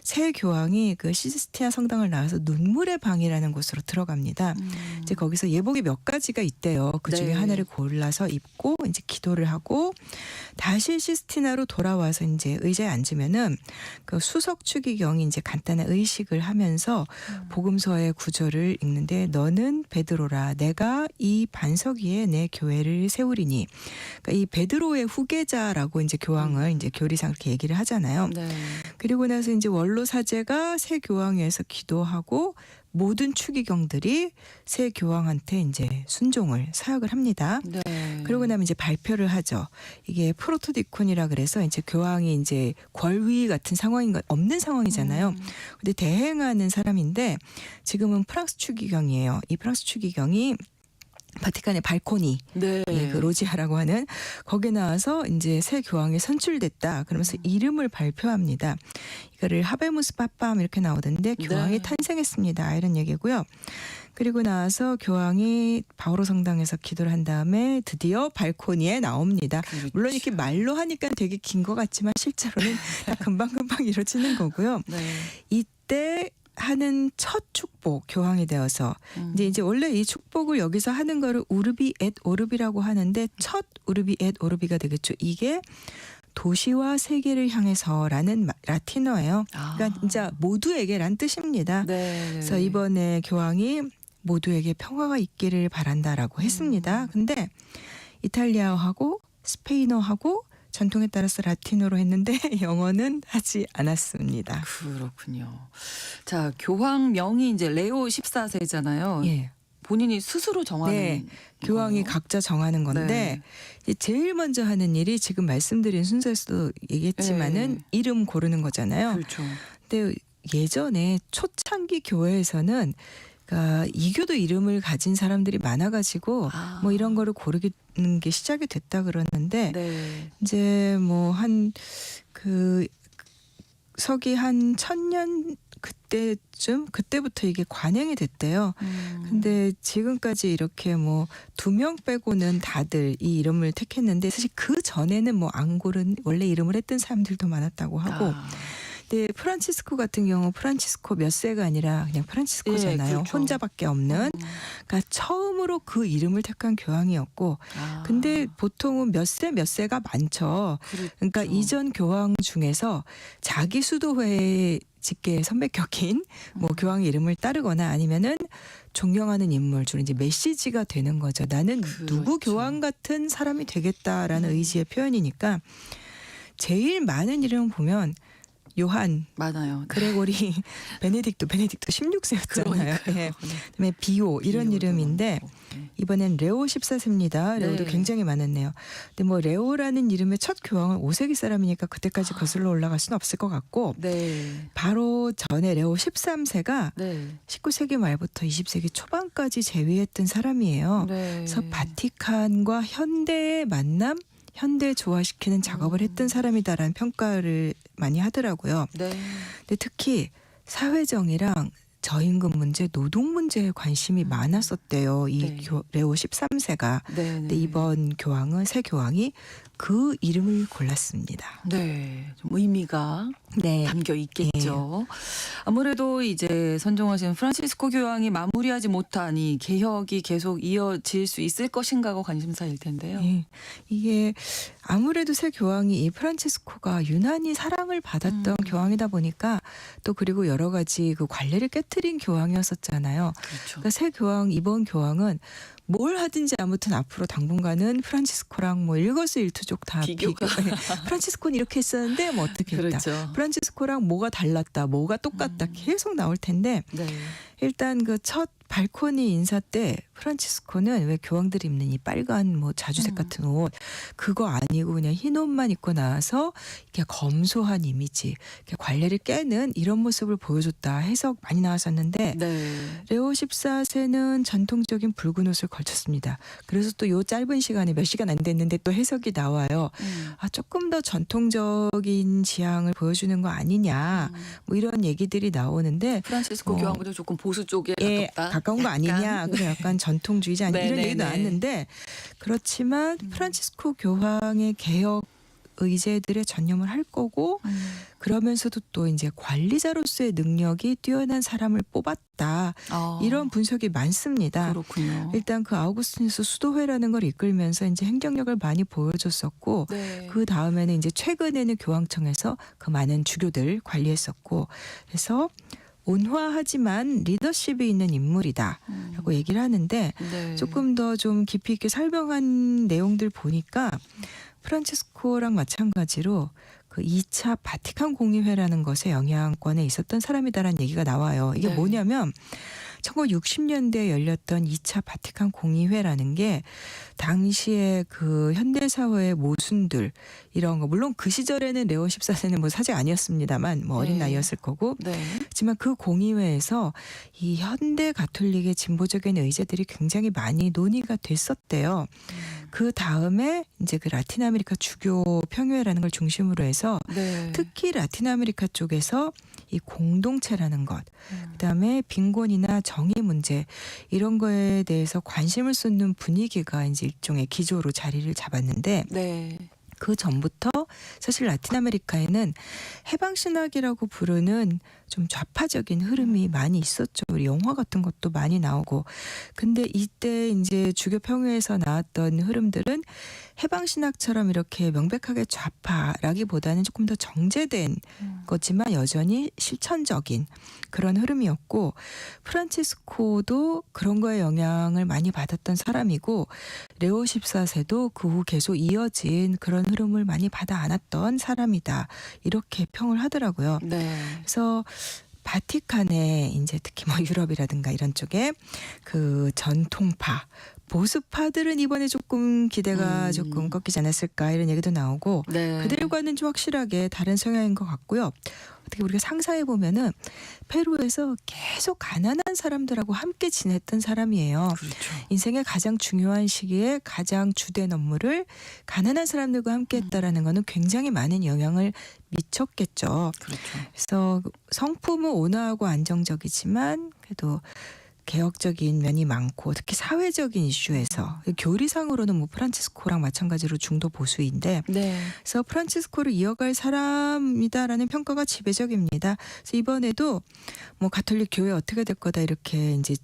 새 교황이 그 시스티아 성당을 나와서 눈물의 방이라는 곳으로 들어갑니다. 이제 거기서 예복이 몇 가지가 있대요. 그 중에 네. 하나를 골라서 입고 이제 기도를 하고 다시 시스티나로 돌아와서 이제 의자에 앉으면은 그 수석 추기경이 이제 간단한 의식을 하면서 복음서의 구절을 읽는데 너는 베드로라 내가 이 반석 위에 내 교회를 세우리니 그러니까 이 베드로의 후계자라고 이제 교황을 이제 교리상 그렇게 얘기를 하잖아요. 네. 그리고 나서 이제 원로 사제가 새 교황에서 기도하고 모든 추기경들이 새 교황한테 이제 순종을 사역을 합니다. 네. 그러고 나면 이제 발표를 하죠. 이게 프로토디콘이라 그래서 이제 교황이 이제 권위 같은 상황인 것 없는 상황이잖아요. 근데 대행하는 사람인데 지금은 프랑스 추기경이에요. 이 프랑스 추기경이 바티칸의 발코니, 네. 그 로지아라고 하는 거기에 나와서 이제 새 교황이 선출됐다. 그러면서 이름을 발표합니다. 이거를 하베무스 빠빰 이렇게 나오던데 교황이 네. 탄생했습니다. 이런 얘기고요. 그리고 나서 교황이 바오로 성당에서 기도를 한 다음에 드디어 발코니에 나옵니다. 그렇죠. 물론 이렇게 말로 하니까 되게 긴 것 같지만 실제로는 다 금방금방 이루어지는 거고요. 네. 이때 하는 첫 축복 교황이 되어서 이제 원래 이 축복을 여기서 하는 거를 우르비 엣 오르비라고 하는데 첫 우르비 엣 오르비가 되겠죠. 이게 도시와 세계를 향해서라는 라틴어예요. 그러니까 진짜 모두에게란 뜻입니다. 네. 그래서 이번에 교황이 모두에게 평화가 있기를 바란다라고 했습니다. 근데 이탈리아어하고 스페인어하고 전통에 따라서 라틴어로 했는데 영어는 하지 않았습니다. 그렇군요. 자, 교황명이 이제 레오 14세잖아요. 예. 본인이 스스로 정하는 네. 교황이 거예요? 각자 정하는 건데 네. 이제 제일 먼저 하는 일이 지금 말씀드린 순서에서도 얘기했지만은 네. 이름 고르는 거잖아요. 그렇죠. 근데 예전에 초창기 교회에서는 그러니까 이교도 이름을 가진 사람들이 많아가지고 뭐 이런 거를 고르는 게 시작이 됐다 그러는데 네. 이제 뭐 한 그 서기 한 1000년 그때부터 이게 관행이 됐대요. 근데 지금까지 이렇게 뭐 2명 빼고는 다들 이 이름을 택했는데 사실 그 전에는 뭐 안 고른 원래 이름을 했던 사람들도 많았다고 하고 근데 프란치스코 같은 경우 프란치스코 몇 세가 아니라 그냥 프란치스코잖아요. 예, 그렇죠. 혼자밖에 없는. 그러니까 처음으로 그 이름을 택한 교황이었고 근데 보통은 몇 세가 많죠. 그러니까 이전 교황 중에서 자기 수도회 직계 선배격인 뭐 교황의 이름을 따르거나 아니면은 존경하는 인물 주로 이제 메시지가 되는 거죠. 나는 누구 교황 같은 사람이 되겠다라는 의지의 표현이니까 제일 많은 이름 보면 요한, 많아요. 그레고리, 베네딕토 16세였잖아요. 예. 그다음에 비오 이런 이름인데 이번엔 레오 14세입니다. 레오도 네. 굉장히 많았네요. 근데 뭐 레오라는 이름의 첫 교황은 5세기 사람이니까 그때까지 거슬러 올라갈 수는 없을 것 같고 네. 바로 전에 레오 13세가 네. 19세기 말부터 20세기 초반까지 재위했던 사람이에요. 네. 그래서 바티칸과 현대의 만남 현대 조화시키는 작업을 했던 사람이다라는 평가를 많이 하더라고요. 네. 근데 특히 사회정의랑 저임금 문제, 노동 문제에 관심이 많았었대요. 이 네. 레오 13세가. 네. 근데 이번 교황은 새 교황이 그 이름을 골랐습니다. 네. 좀 의미가 네. 담겨 있겠죠. 아무래도 이제 선종하신 프란치스코 교황이 마무리하지 못한 이 개혁이 계속 이어질 수 있을 것인가가 관심사일 텐데요. 예. 이게 아무래도 새 교황이 이 프란치스코가 유난히 사랑을 받았던 교황이다 보니까 또 그리고 여러 가지 그 관례를 깨트린 교황이었었잖아요. 그렇죠. 그러니까 새 교황 이번 교황은 뭘 하든지 아무튼 앞으로 당분간은 프란치스코랑 뭐 일거수일투족 다 비교가. 프란치스코는 이렇게 했었는데 뭐 어떻게 했다. 그렇죠. 프란치스코랑 뭐가 달랐다, 뭐가 똑같다 계속 나올 텐데 네. 일단 그 첫 발코니 인사 때 프란치스코는 왜 교황들이 입는 이 빨간 뭐 자주색 같은 옷 그거 아니고 그냥 흰 옷만 입고 나와서 이렇게 검소한 이미지, 이렇게 관례를 깨는 이런 모습을 보여줬다 해석 많이 나왔었는데 네. 레오 14세는 전통적인 붉은 옷을 걸쳤습니다. 그래서 또 요 짧은 시간에 몇 시간 안 됐는데 또 해석이 나와요. 아, 조금 더 전통적인 지향을 보여주는 거 아니냐 뭐 이런 얘기들이 나오는데 프란치스코 교황보다 조금 보수 쪽에 예, 가깝다. 가까운 거 아니냐. 그래 약간 전통주의자 아니냐. 이런 네, 얘기도 네, 네. 나왔는데 그렇지만 프란치스코 교황의 개혁 의제들에 전념을 할 거고 그러면서도 또 이제 관리자로서의 능력이 뛰어난 사람을 뽑았다. 아, 이런 분석이 많습니다. 그렇군요. 일단 그 아우구스티누스 수도회라는 걸 이끌면서 이제 행정력을 많이 보여줬었고 네. 그 다음에는 이제 최근에는 교황청에서 그 많은 주교들 관리했었고 그래서 온화하지만 리더십이 있는 인물이다라고 얘기를 하는데 네. 조금 더 좀 깊이 있게 설명한 내용들 보니까 프란치스코랑 마찬가지로 그 2차 바티칸 공의회라는 것에 영향권에 있었던 사람이다라는 얘기가 나와요. 이게 네. 뭐냐면 1960년대에 열렸던 2차 바티칸 공의회라는 게 당시에 그 현대사회의 모순들 이런 거 물론 그 시절에는 레오 14세는 뭐 사제 아니었습니다만 뭐 어린 네. 나이였을 거고 네. 하지만 그 공의회에서 이 현대 가톨릭의 진보적인 의제들이 굉장히 많이 논의가 됐었대요. 그 다음에 이제 그 라틴 아메리카 주교 평회라는 걸 중심으로 해서 네. 특히 라틴 아메리카 쪽에서 이 공동체라는 것, 그다음에 빈곤이나 정의 문제 이런 거에 대해서 관심을 쏟는 분위기가 이제 일종의 기조로 자리를 잡았는데 네. 그 전부터 사실 라틴 아메리카에는 해방 신학이라고 부르는 좀 좌파적인 흐름이 많이 있었죠. 우리 영화 같은 것도 많이 나오고. 근데 이때 이제 주교 평회에서 나왔던 흐름들은 해방 신학처럼 이렇게 명백하게 좌파라기보다는 조금 더 정제된 거지만 여전히 실천적인 그런 흐름이었고 프란치스코도 그런 거에 영향을 많이 받았던 사람이고 레오 14세도 그 후 계속 이어진 그런 흐름을 많이 받아 안았던 사람이다. 이렇게 평을 하더라고요. 네. 그래서 바티칸에 이제 특히 뭐 유럽이라든가 이런 쪽에 그 전통파 보수파들은 이번에 조금 기대가 조금 꺾이지 않았을까 이런 얘기도 나오고 네. 그들과는 좀 확실하게 다른 성향인 것 같고요. 어떻게 우리가 상상해 보면은 페루에서 계속 가난한 사람들하고 함께 지냈던 사람이에요. 그렇죠. 인생의 가장 중요한 시기에 가장 주된 업무를 가난한 사람들과 함께 했다라는 거는 굉장히 많은 영향을 미쳤겠죠. 그렇죠. 그래서 성품은 온화하고 안정적이지만 그래도 개혁적인 면이 많고 특히 사회적인 이슈에서 교리상으로는 뭐 프란치스코랑 마찬가지로 중도 보수인데 네. 그래서 프란치스코를 이어갈 사람이다라는 평가가 지배적입니다. 그래서 이번에도 뭐 가톨릭 교회 어떻게 될 거다 이렇게 이제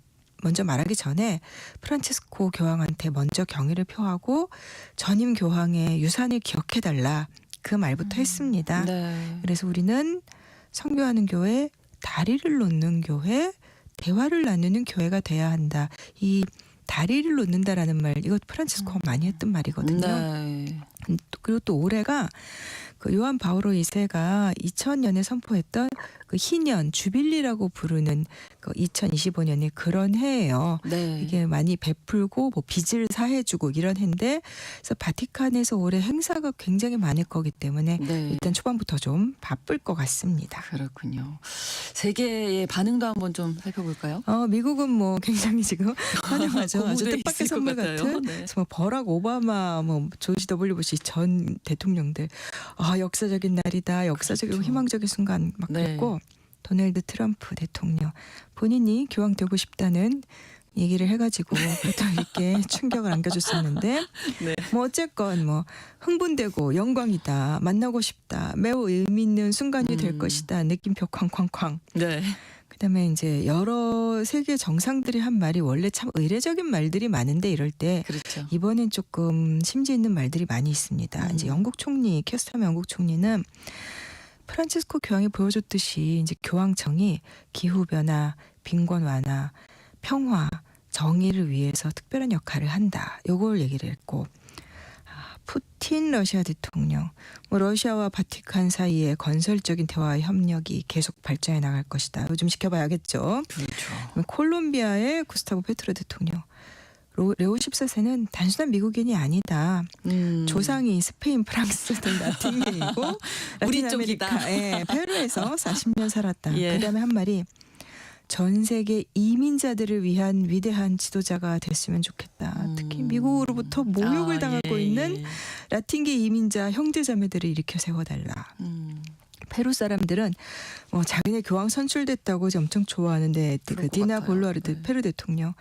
먼저 말하기 전에 프란치스코 교황한테 먼저 경의를 표하고 전임 교황의 유산을 기억해달라 그 말부터 했습니다. 네. 그래서 우리는 선교하는 교회, 다리를 놓는 교회, 대화를 나누는 교회가 돼야 한다. 이 다리를 놓는다라는 말, 이것 프란치스코가 많이 했던 말이거든요. 네. 그리고 또 올해가 그 요한 바오로 2세가 2000년에 선포했던 그 희년 주빌리라고 부르는 그 2025년의 그런 해예요. 네. 이게 많이 베풀고 뭐 빚을 사해주고 이런 해인데 그래서 바티칸에서 올해 행사가 굉장히 많을 거기 때문에 네. 일단 초반부터 좀 바쁠 것 같습니다. 그렇군요. 세계의 반응도 한번 좀 살펴볼까요? 미국은 뭐 굉장히 지금 환영하죠. 아주 고무돼 뜻밖의 있을 것 선물 같아요. 같은 네. 그래서 뭐 버락 오바마, 뭐 조지 W 부시 전 대통령들 역사적인 날이다, 역사적이고 그렇죠. 희망적인 순간 막 네. 그랬고 도널드 트럼프 대통령 본인이 교황 되고 싶다는 얘기를 해가지고 가톨릭에 충격을 안겨줬었는데 네. 뭐 어쨌건 뭐 흥분되고 영광이다, 만나고 싶다, 매우 의미 있는 순간이 될 것이다, 느낌표 쾅쾅쾅. 네. 그다음에 이제 여러 세계 정상들이 한 말이 원래 참 의례적인 말들이 많은데 이럴 때 그렇죠. 이번엔 조금 심지 있는 말들이 많이 있습니다. 이제 영국 총리 키어스타머 영국 총리는 프란치스코 교황이 보여줬듯이 이제 교황청이 기후 변화, 빈곤 완화, 평화, 정의를 위해서 특별한 역할을 한다. 요걸 얘기를 했고 푸틴 러시아 대통령, 뭐 러시아와 바티칸 사이에 건설적인 대화 협력이 계속 발전해 나갈 것이다. 요즘 지켜봐야겠죠. 그렇죠. 콜롬비아의 구스타보 페트로 대통령. 레오 14세는 단순한 미국인이 아니다. 조상이 스페인, 프랑스 등 라틴계이고 우리 라틴 쪽이다. 아메리카, 예, 페루에서 40년 살았다. 예. 그다음에 한 말이 전 세계 이민자들을 위한 위대한 지도자가 됐으면 좋겠다. 특히 미국으로부터 모욕을 당하고 예. 있는 라틴계 이민자 형제자매들을 일으켜 세워달라. 페루 사람들은 뭐 자기네 교황 선출됐다고 이제 엄청 좋아하는데 그럴 그 것 디나 같아요. 볼루아르드 네. 페루 대통령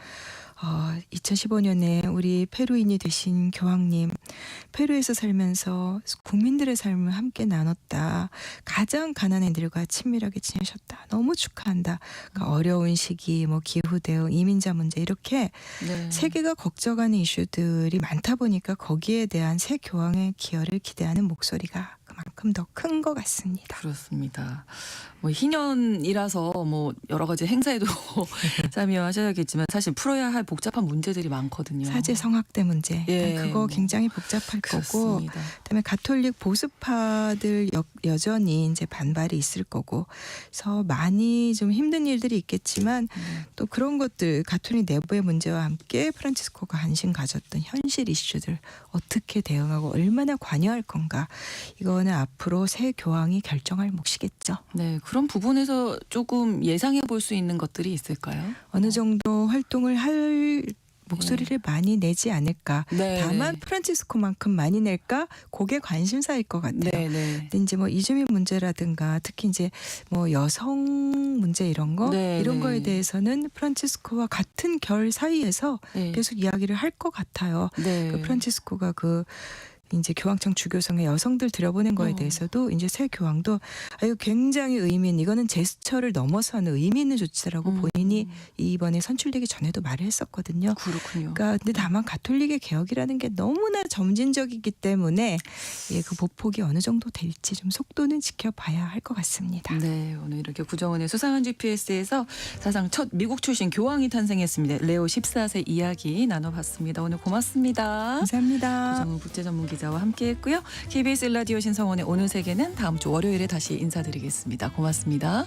2015년에 우리 페루인이 되신 교황님 페루에서 살면서 국민들의 삶을 함께 나눴다. 가장 가난한 이들과 친밀하게 지내셨다. 너무 축하한다. 그러니까 어려운 시기 뭐 기후 대응 이민자 문제 이렇게 네. 세계가 걱정하는 이슈들이 많다 보니까 거기에 대한 새 교황의 기여를 기대하는 목소리가 그만큼 더 큰 것 같습니다. 그렇습니다. 뭐 희년이라서 뭐 여러 가지 행사에도 참여하셔야겠지만 사실 풀어야 할 복잡한 문제들이 많거든요. 사제 성학대 문제 예, 그거 뭐 굉장히 복잡할 거고 그렇습니다. 그다음에 가톨릭 보수파들 여전히 이제 반발이 있을 거고 그래서 많이 좀 힘든 일들이 있겠지만 또 그런 것들 가톨릭 내부의 문제와 함께 프란치스코가 관심 가졌던 현실 이슈들 어떻게 대응하고 얼마나 관여할 건가 이거는 앞으로 새 교황이 결정할 몫이겠죠. 네, 그런 부분에서 조금 예상해 볼 수 있는 것들이 있을까요? 어느 정도 활동을 할 목소리를 많이 내지 않을까. 네, 다만 네. 프란치스코만큼 많이 낼까? 그게 관심사일 것 같아요. 네, 네. 근데 이제 뭐 이주민 문제라든가 특히 이제 뭐 여성 문제 이런 거 네, 이런 네. 거에 대해서는 프란치스코와 같은 결 사이에서 네. 계속 이야기를 할 것 같아요. 네. 그 프란치스코가 그 이제 교황청 주교성에 여성들 들여보낸 거에 대해서도 이제 새 교황도 아유 굉장히 의미 있는 이거는 제스처를 넘어서는 의미 있는 조치라고 본인이 이번에 선출되기 전에도 말을 했었거든요. 그렇군요. 그러니까 근데 다만 가톨릭의 개혁이라는 게 너무나 점진적이기 때문에 예, 그 보폭이 어느 정도 될지 좀 속도는 지켜봐야 할 것 같습니다. 네, 오늘 이렇게 구정원의 수상한 GPS에서 사상 첫 미국 출신 교황이 탄생했습니다. 레오 14세 이야기 나눠봤습니다. 오늘 고맙습니다. 감사합니다. 구정원 국제전문기자와 함께했고요. KBS 일라디오 신성원의 오늘 세계는 다음 주 월요일에 다시 인사드리겠습니다. 고맙습니다.